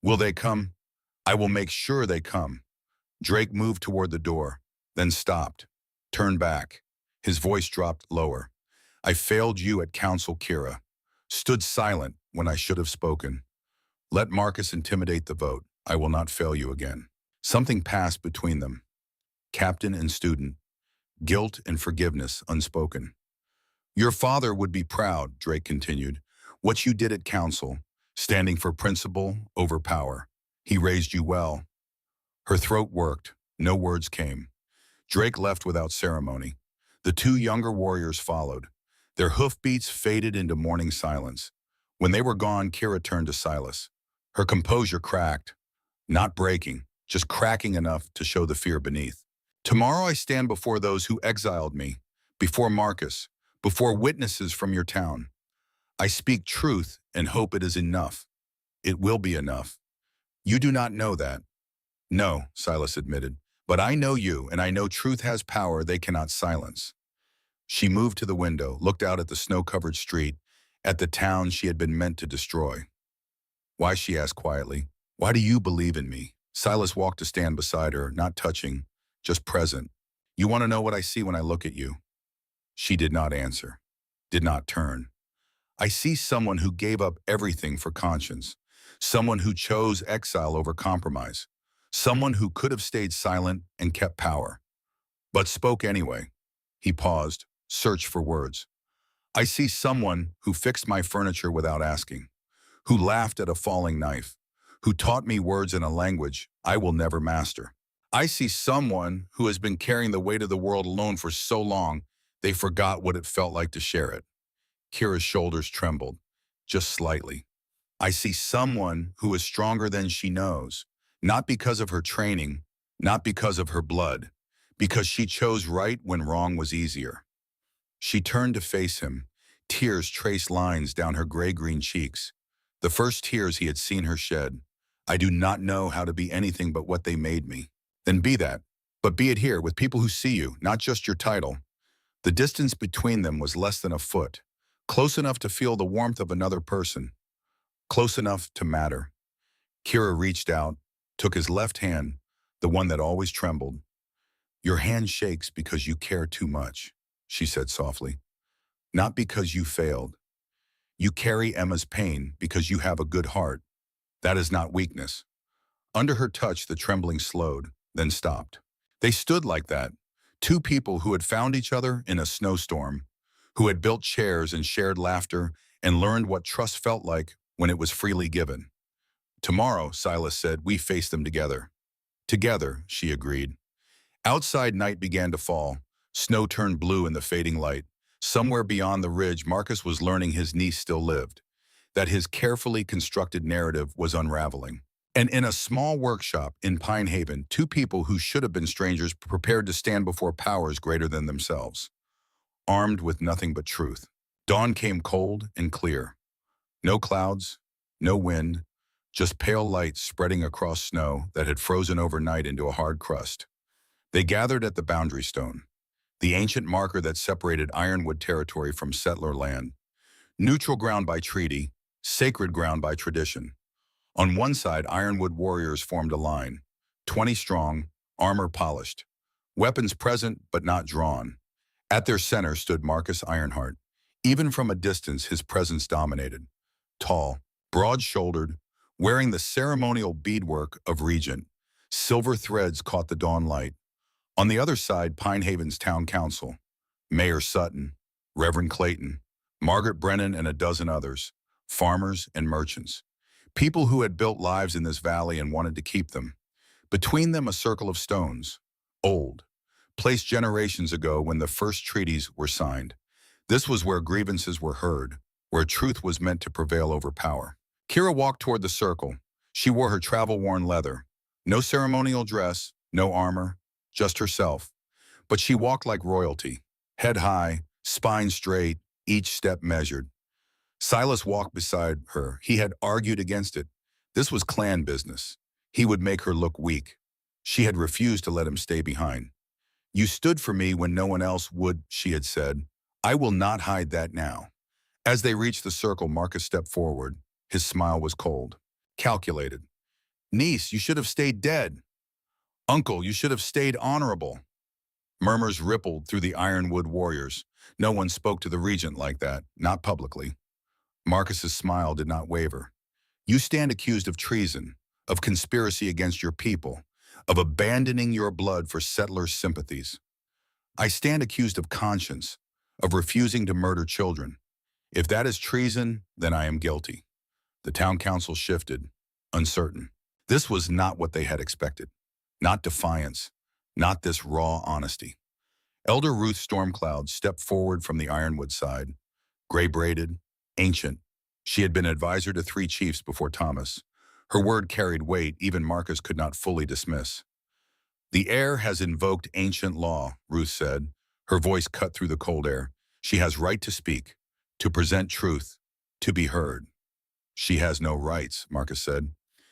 Will they come? I will make sure they come. Drake moved toward the door, then stopped, turned back. His voice dropped lower. I failed you at council, Kira. Stood silent when I should have spoken. Let Marcus intimidate the vote. I will not fail you again. Something passed between them. Captain and student. Guilt and forgiveness unspoken. Your father would be proud, Drake continued. What you did at council, standing for principle over power. He raised you well. Her throat worked. No words came. Drake left without ceremony. The two younger warriors followed. Their hoofbeats faded into morning silence. When they were gone, Kira turned to Silas. Her composure cracked, not breaking, just cracking enough to show the fear beneath. Tomorrow I stand before those who exiled me, before Marcus, before witnesses from your town. I speak truth and hope it is enough. It will be enough. You do not know that. No, Silas admitted, but I know you, and I know truth has power they cannot silence. She moved to the window, looked out at the snow-covered street, at the town she had been meant to destroy. Why, she asked quietly, why do you believe in me? Silas walked to stand beside her, not touching, just present. You want to know what I see when I look at you? She did not answer, did not turn. I see someone who gave up everything for conscience, someone who chose exile over compromise, someone who could have stayed silent and kept power, but spoke anyway. He paused, searched for words. I see someone who fixed my furniture without asking, who laughed at a falling knife, who taught me words in a language I will never master. I see someone who has been carrying the weight of the world alone for so long, they forgot what it felt like to share it. Kira's shoulders trembled, just slightly. I see someone who is stronger than she knows, not because of her training, not because of her blood, because she chose right when wrong was easier. She turned to face him. Tears traced lines down her gray-green cheeks, the first tears he had seen her shed. I do not know how to be anything but what they made me. Then be that, but be it here with people who see you, not just your title. The distance between them was less than a foot, close enough to feel the warmth of another person, close enough to matter. Kira reached out, took his left hand, the one that always trembled. Your hand shakes because you care too much, she said softly. Not because you failed. You carry Emma's pain because you have a good heart. That is not weakness. Under her touch, the trembling slowed, then stopped. They stood like that, two people who had found each other in a snowstorm, who had built chairs and shared laughter and learned what trust felt like when it was freely given. Tomorrow, Silas said, we face them together. Together, she agreed. Outside, night began to fall. Snow turned blue in the fading light. Somewhere beyond the ridge, Marcus was learning his niece still lived, that his carefully constructed narrative was unraveling. And in a small workshop in Pine Haven, two people who should have been strangers prepared to stand before powers greater than themselves, armed with nothing but truth. Dawn came cold and clear. No clouds, no wind, just pale light spreading across snow that had frozen overnight into a hard crust. They gathered at the boundary stone, the ancient marker that separated Ironwood territory from settler land. Neutral ground by treaty, sacred ground by tradition. On one side, Ironwood warriors formed a line, 20 strong, armor polished, weapons present but not drawn. At their center stood Marcus Ironheart. Even from a distance, his presence dominated. Tall, broad-shouldered, wearing the ceremonial beadwork of Regent. Silver threads caught the dawn light. On the other side, Pine Haven's town council. Mayor Sutton, Reverend Clayton, Margaret Brennan and a dozen others, farmers and merchants. People who had built lives in this valley and wanted to keep them. Between them, a circle of stones, old, placed generations ago when the first treaties were signed. This was where grievances were heard, where truth was meant to prevail over power. Kira walked toward the circle. She wore her travel-worn leather. No ceremonial dress, no armor, just herself. But she walked like royalty, head high, spine straight, each step measured. Silas walked beside her. He had argued against it. This was clan business. He would make her look weak. She had refused to let him stay behind. You stood for me when no one else would, she had said. I will not hide that now. As they reached the circle, Marcus stepped forward. His smile was cold, calculated. Niece, you should have stayed dead. Uncle, you should have stayed honorable. Murmurs rippled through the Ironwood warriors. No one spoke to the regent like that, not publicly. Marcus's smile did not waver. You stand accused of treason, of conspiracy against your people, of abandoning your blood for settlers' sympathies. I stand accused of conscience, of refusing to murder children. If that is treason, then I am guilty. The town council shifted, uncertain. This was not what they had expected. Not defiance, not this raw honesty. Elder Ruth Stormcloud stepped forward from the Ironwood side, gray-braided, ancient. She had been advisor to 3 chiefs before Thomas. Her word carried weight even Marcus could not fully dismiss. The heir has invoked ancient law, Ruth said. Her voice cut through the cold air. She has right to speak, to present truth, to be heard. She has no rights, Marcus said.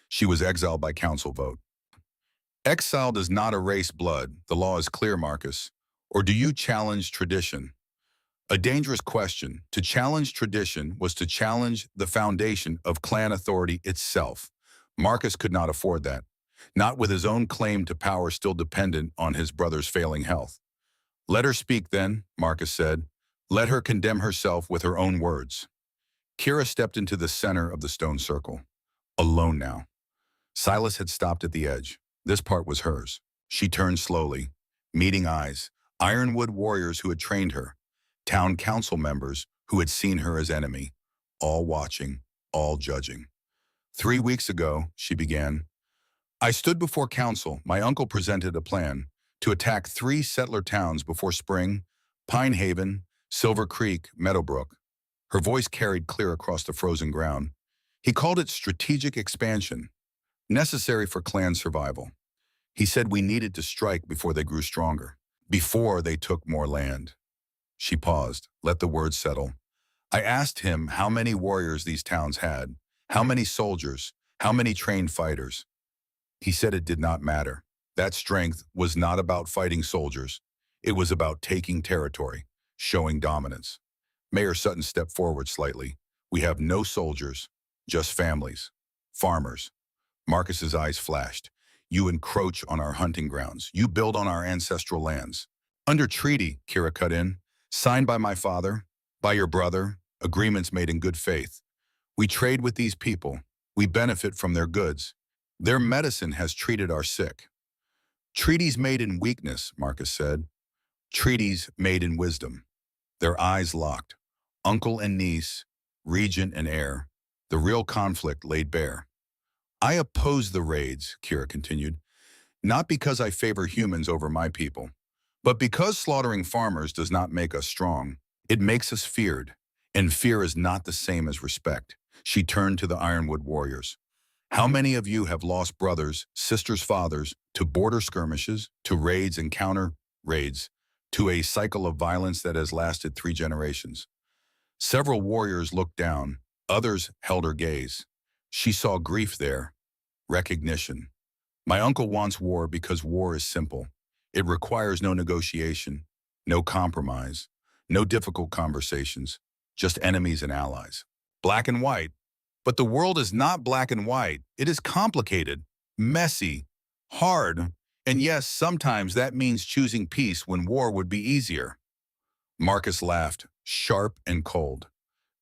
She was exiled by council vote. Exile does not erase blood. The law is clear, Marcus. Or do you challenge tradition? A dangerous question. To challenge tradition was to challenge the foundation of clan authority itself. Marcus could not afford that, not with his own claim to power still dependent on his brother's failing health. Let her speak then, Marcus said. Let her condemn herself with her own words. Kira stepped into the center of the stone circle, alone now. Silas had stopped at the edge. This part was hers. She turned slowly, meeting eyes, Ironwood warriors who had trained her, town council members who had seen her as enemy, all watching, all judging. 3 weeks ago, she began, I stood before council. My uncle presented a plan to attack 3 settler towns before spring, Pine Haven, Silver Creek, Meadowbrook. Her voice carried clear across the frozen ground. He called it strategic expansion, necessary for clan survival. He said we needed to strike before they grew stronger, before they took more land. She paused, let the words settle. I asked him how many warriors these towns had, how many soldiers, how many trained fighters. He said it did not matter. That strength was not about fighting soldiers. It was about taking territory, showing dominance. Mayor Sutton stepped forward slightly. We have no soldiers, just families, farmers. Marcus's eyes flashed. You encroach on our hunting grounds. You build on our ancestral lands. Under treaty, Kira cut in, signed by my father, by your brother, agreements made in good faith. We trade with these people. We benefit from their goods. Their medicine has treated our sick. Treaties made in weakness, Marcus said. Treaties made in wisdom. Their eyes locked. Uncle and niece, regent and heir. The real conflict laid bare. I oppose the raids, Kira continued, not because I favor humans over my people, but because slaughtering farmers does not make us strong. It makes us feared, and fear is not the same as respect. She turned to the Ironwood warriors. How many of you have lost brothers, sisters, fathers, to border skirmishes, to raids and counter-raids, to a cycle of violence that has lasted 3 generations? Several warriors looked down, others held her gaze. She saw grief there, recognition. My uncle wants war because war is simple. It requires no negotiation, no compromise, no difficult conversations, just enemies and allies. Black and white. But the world is not black and white. It is complicated, messy, hard, and yes, sometimes that means choosing peace when war would be easier. Marcus laughed, sharp and cold.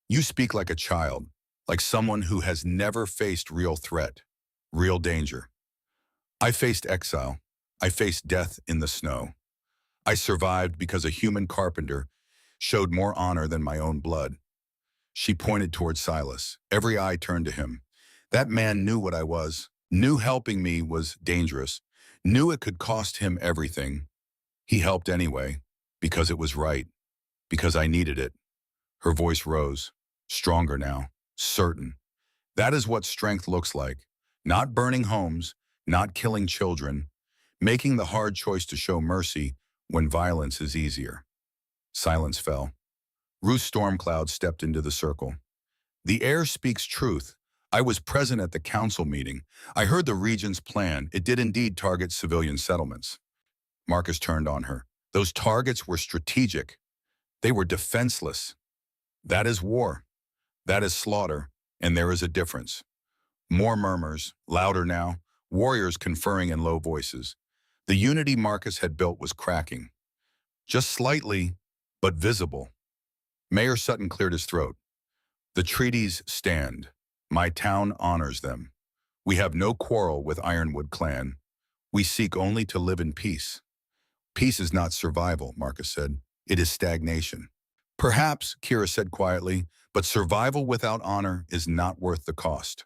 You speak like a child, like someone who has never faced real threat, real danger. I faced exile. I faced death in the snow. I survived because a human carpenter showed more honor than my own blood. She pointed toward Silas. Every eye turned to him. That man knew what I was, knew helping me was dangerous, knew it could cost him everything. He helped anyway, because it was right, because I needed it. Her voice rose, stronger now, certain. That is what strength looks like. Not burning homes, not killing children, making the hard choice to show mercy when violence is easier. Silence fell. Ruth's storm cloud stepped into the circle. The air speaks truth. I was present at the council meeting. I heard the region's plan. It did indeed target civilian settlements. Marcus turned on her. Those targets were strategic. They were defenseless. That is war. That is slaughter. And there is a difference. More murmurs, louder now, warriors conferring in low voices. The unity Marcus had built was cracking. Just slightly, but visible. Mayor Sutton cleared his throat. The treaties stand. My town honors them. We have no quarrel with Ironwood clan. We seek only to live in peace. Peace is not survival, Marcus said. It is stagnation. Perhaps, Kira said quietly, but survival without honor is not worth the cost.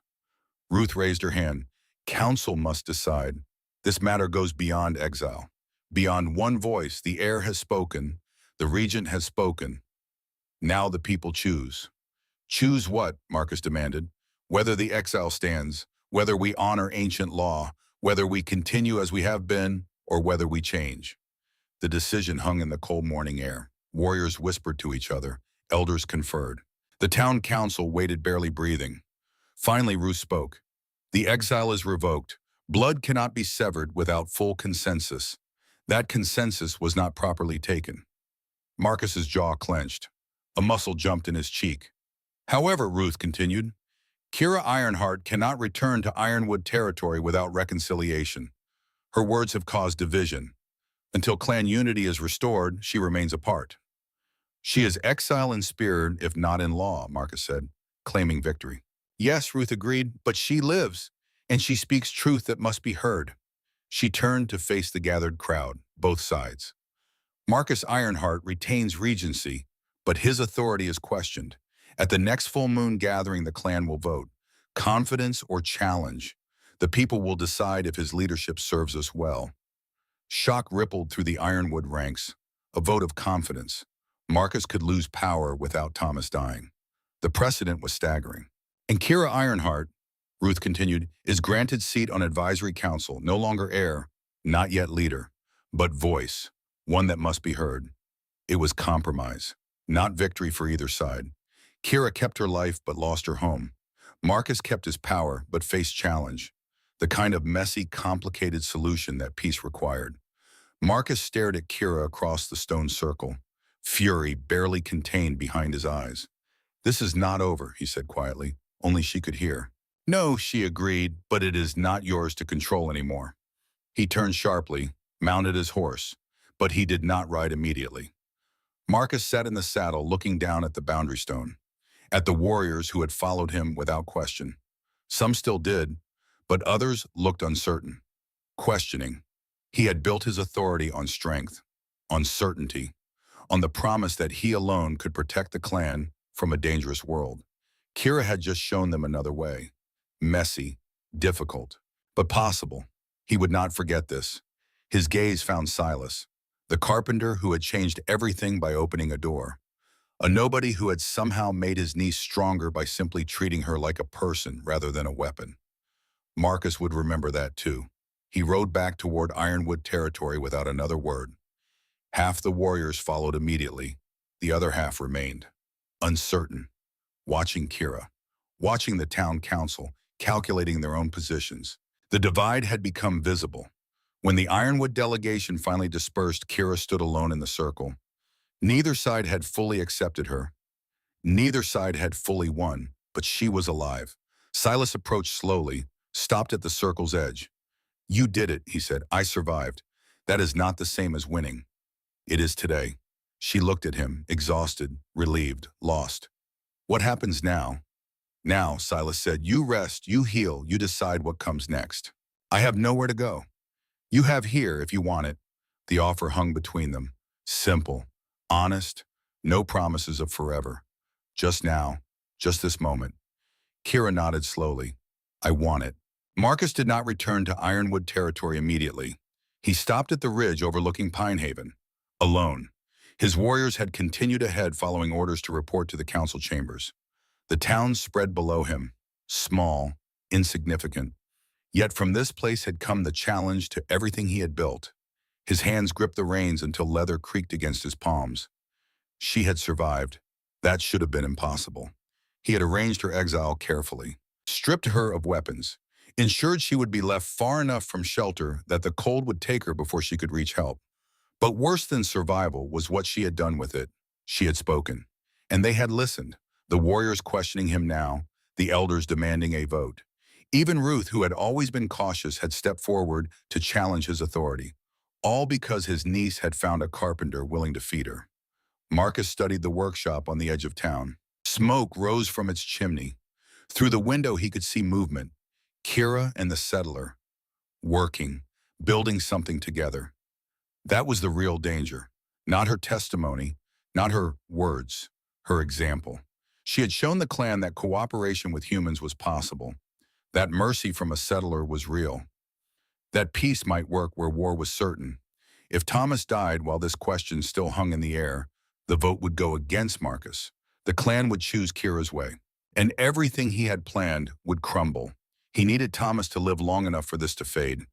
Ruth raised her hand. Council must decide. This matter goes beyond exile. Beyond one voice, the heir has spoken. The regent has spoken. Now the people choose. Choose what? Marcus demanded. Whether the exile stands, whether we honor ancient law, whether we continue as we have been, or whether we change. The decision hung in the cold morning air. Warriors whispered to each other. Elders conferred. The town council waited, barely breathing. Finally, Ruth spoke. The exile is revoked. Blood cannot be severed without full consensus. That consensus was not properly taken. Marcus's jaw clenched. A muscle jumped in his cheek. However, Ruth continued, Kira Ironheart cannot return to Ironwood territory without reconciliation. Her words have caused division. Until clan unity is restored, she remains apart. She is exile in spirit, if not in law, Marcus said, claiming victory. Yes, Ruth agreed, but she lives, and she speaks truth that must be heard. She turned to face the gathered crowd, both sides. Marcus Ironheart retains regency, but his authority is questioned. At the next full moon gathering, the clan will vote. Confidence or challenge. The people will decide if his leadership serves us well. Shock rippled through the Ironwood ranks. A vote of confidence. Marcus could lose power without Thomas dying. The precedent was staggering. And Kira Ironheart, Ruth continued, is granted seat on advisory council, no longer heir, not yet leader, but voice, one that must be heard. It was compromise, not victory for either side. Kira kept her life but lost her home. Marcus kept his power but faced challenge, the kind of messy, complicated solution that peace required. Marcus stared at Kira across the stone circle, fury barely contained behind his eyes. This is not over, he said quietly, only she could hear. No, she agreed, but it is not yours to control anymore. He turned sharply, mounted his horse, but he did not ride immediately. Marcus sat in the saddle looking down at the boundary stone, at the warriors who had followed him without question. Some still did, but others looked uncertain, questioning. He had built his authority on strength, on certainty, on the promise that he alone could protect the clan from a dangerous world. Kira had just shown them another way. Messy, difficult, but possible. He would not forget this. His gaze found Silas, the carpenter who had changed everything by opening a door. A nobody who had somehow made his niece stronger by simply treating her like a person rather than a weapon. Marcus would remember that too. He rode back toward Ironwood territory without another word. Half the warriors followed immediately. The other half remained, uncertain, watching Kira, watching the town council, calculating their own positions. The divide had become visible. When the Ironwood delegation finally dispersed, Kira stood alone in the circle. Neither side had fully accepted her. Neither side had fully won, but she was alive. Silas approached slowly, stopped at the circle's edge. You did it, he said. I survived. That is not the same as winning. It is today. She looked at him, exhausted, relieved, lost. What happens now? Now, Silas said, you rest, you heal, you decide what comes next. I have nowhere to go. You have here if you want it. The offer hung between them. Simple, honest, no promises of forever. Just now, just this moment. Kira nodded slowly. I want it. Marcus did not return to Ironwood territory immediately. He stopped at the ridge overlooking Pinehaven, alone. His warriors had continued ahead following orders to report to the council chambers. The town spread below him. small, insignificant. Yet from this place had come the challenge to everything he had built. His hands gripped the reins until leather creaked against his palms. She had survived. That should have been impossible. He had arranged her exile carefully, stripped her of weapons, ensured she would be left far enough from shelter that the cold would take her before she could reach help. But worse than survival was what she had done with it. She had spoken, and they had listened, the warriors questioning him now, the elders demanding a vote. Even Ruth, who had always been cautious, had stepped forward to challenge his authority, all because his niece had found a carpenter willing to feed her. Marcus studied the workshop on the edge of town. Smoke rose from its chimney. Through the window he could see movement. Kira and the settler, working, building something together. That was the real danger. Not her testimony, not her words, her example. She had shown the clan that cooperation with humans was possible, that mercy from a settler was real, that peace might work where war was certain. If Thomas died while this question still hung in the air, the vote would go against Marcus. The clan would choose Kira's way, and everything he had planned would crumble. He needed Thomas to live long enough for this to fade,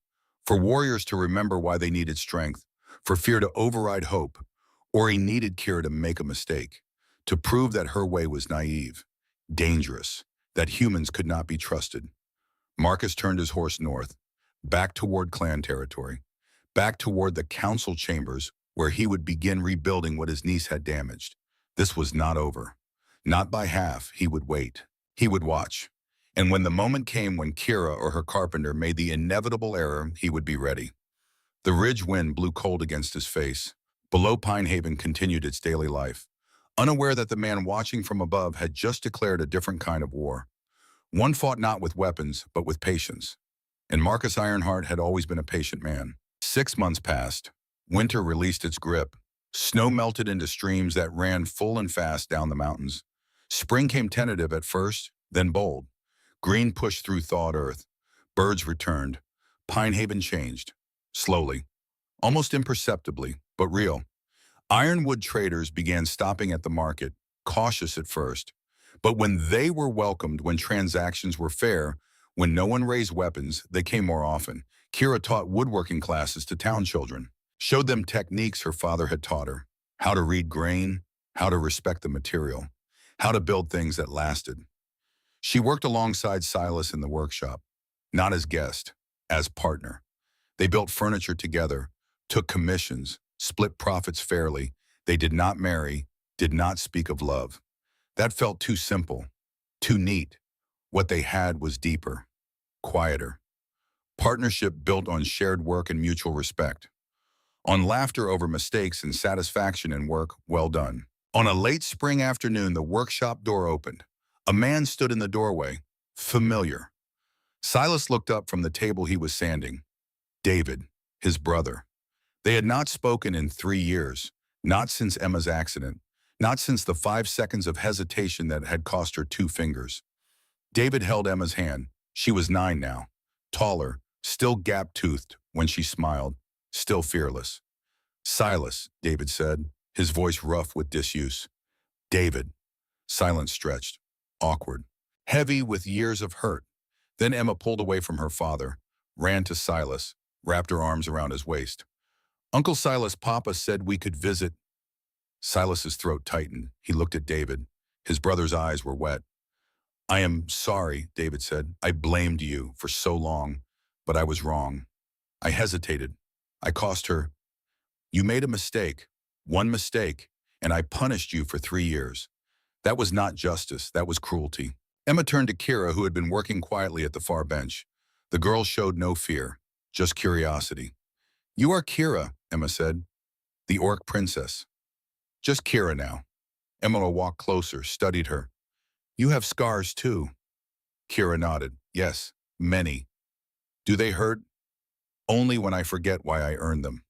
for warriors to remember why they needed strength, for fear to override hope, or he needed Kira to make a mistake, to prove that her way was naive, dangerous, that humans could not be trusted. Marcus turned his horse north, back toward clan territory, back toward the council chambers where he would begin rebuilding what his niece had damaged. This was not over. Not by half. He would wait. He would watch. And when the moment came when Kira or her carpenter made the inevitable error, he would be ready. The ridge wind blew cold against his face. Below Pine Haven continued its daily life, unaware that the man watching from above had just declared a different kind of war. One fought not with weapons, but with patience. And Marcus Ironheart had always been a patient man. 6 months passed. Winter released its grip. Snow melted into streams that ran full and fast down the mountains. Spring came tentative at first, then bold. Green pushed through thawed earth. Birds returned. Pine Haven changed. Slowly. Almost imperceptibly, but real. Ironwood traders began stopping at the market, cautious at first. But when they were welcomed, when transactions were fair, when no one raised weapons, they came more often. Kira taught woodworking classes to town children, showed them techniques her father had taught her, how to read grain, how to respect the material, how to build things that lasted. She worked alongside Silas in the workshop, not as guest, as partner. They built furniture together, took commissions, split profits fairly. They did not marry, did not speak of love. That felt too simple, too neat. What they had was deeper, quieter. Partnership built on shared work and mutual respect. On laughter over mistakes and satisfaction in work well done. On a late spring afternoon, the workshop door opened. A man stood in the doorway, familiar. Silas looked up from the table he was sanding. David, his brother. They had not spoken in 3 years, not since Emma's accident, not since the 5 seconds of hesitation that had cost her 2 fingers. David held Emma's hand. She was 9 now, taller, still gap-toothed when she smiled, still fearless. Silas, David said, his voice rough with disuse. David. Silence stretched, awkward, heavy with years of hurt. Then Emma pulled away from her father, ran to Silas, wrapped her arms around his waist. Uncle Silas, Papa said we could visit. Silas's throat tightened. He looked at David. His brother's eyes were wet. I am sorry, David said. I blamed you for so long, but I was wrong. I hesitated. I cost her. You made a mistake, one mistake, and I punished you for 3 years. That was not justice, that was cruelty. Emma turned to Kira, who had been working quietly at the far bench. The girl showed no fear, just curiosity. You are Kira, Emma said. The orc princess. Just Kira now. Emma walked closer, studied her. You have scars too. Kira nodded. Yes, many. Do they hurt? Only when I forget why I earned them.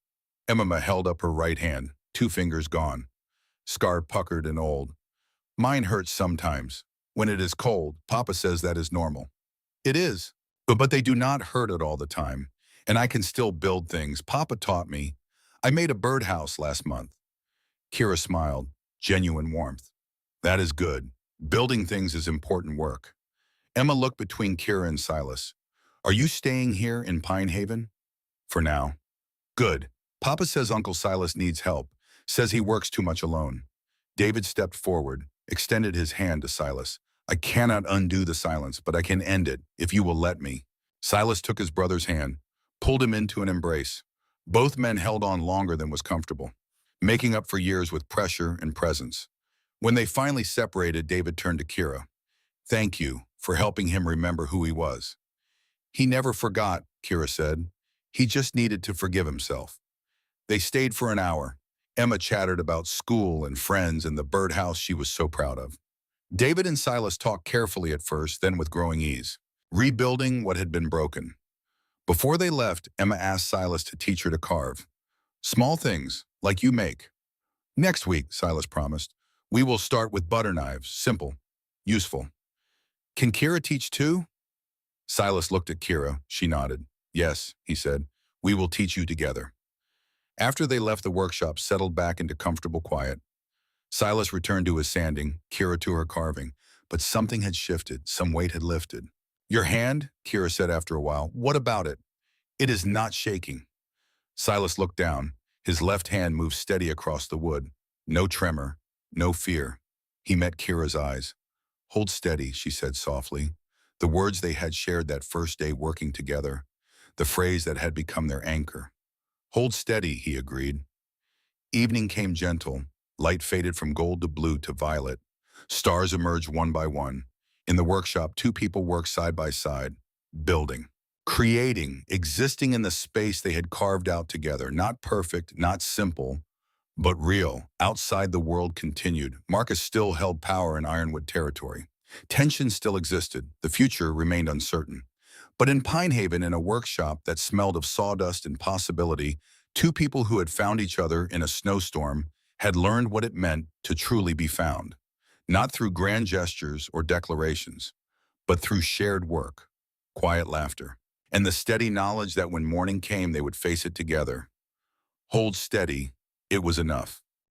Emma held up her right hand, 2 fingers gone. Scar puckered and old. Mine hurts sometimes. When it is cold, Papa says that is normal. It is, but they do not hurt it all the time. And I can still build things. Papa taught me. I made a birdhouse last month. Kira smiled, genuine warmth. That is good. Building things is important work. Emma looked between Kira and Silas. Are you staying here in Pine Haven? For now. Good. Papa says Uncle Silas needs help, says he works too much alone. David stepped forward, extended his hand to Silas. I cannot undo the silence, but I can end it, if you will let me. Silas took his brother's hand, pulled him into an embrace. Both men held on longer than was comfortable, making up for years with pressure and presence. When they finally separated, David turned to Kira. Thank you for helping him remember who he was. He never forgot, Kira said. He just needed to forgive himself. They stayed for an hour. Emma chattered about school and friends and the birdhouse she was so proud of. David and Silas talked carefully at first, then with growing ease, rebuilding what had been broken. Before they left, Emma asked Silas to teach her to carve. Small things, like you make. Next week, Silas promised, we will start with butter knives, simple, useful. Can Kira teach too? Silas looked at Kira. She nodded. Yes, he said, we will teach you together. After they left the workshop, settled back into comfortable quiet, Silas returned to his sanding, Kira to her carving, but something had shifted, some weight had lifted. Your hand, Kira said after a while, what about it? It is not shaking. Silas looked down. His left hand moved steady across the wood. No tremor, no fear. He met Kira's eyes. Hold steady, she said softly. The words they had shared that first day working together, the phrase that had become their anchor. Hold steady, he agreed. Evening came gentle. Light faded from gold to blue to violet. Stars emerged one by one. In the workshop, two people worked side by side, building, creating, existing in the space they had carved out together. Not perfect, not simple, but real. Outside, the world continued. Marcus still held power in Ironwood territory. Tension still existed. The future remained uncertain. But in Pinehaven, in a workshop that smelled of sawdust and possibility, two people who had found each other in a snowstorm had learned what it meant to truly be found. Not through grand gestures or declarations, but through shared work, quiet laughter, and the steady knowledge that when morning came, they would face it together. Hold steady, it was enough.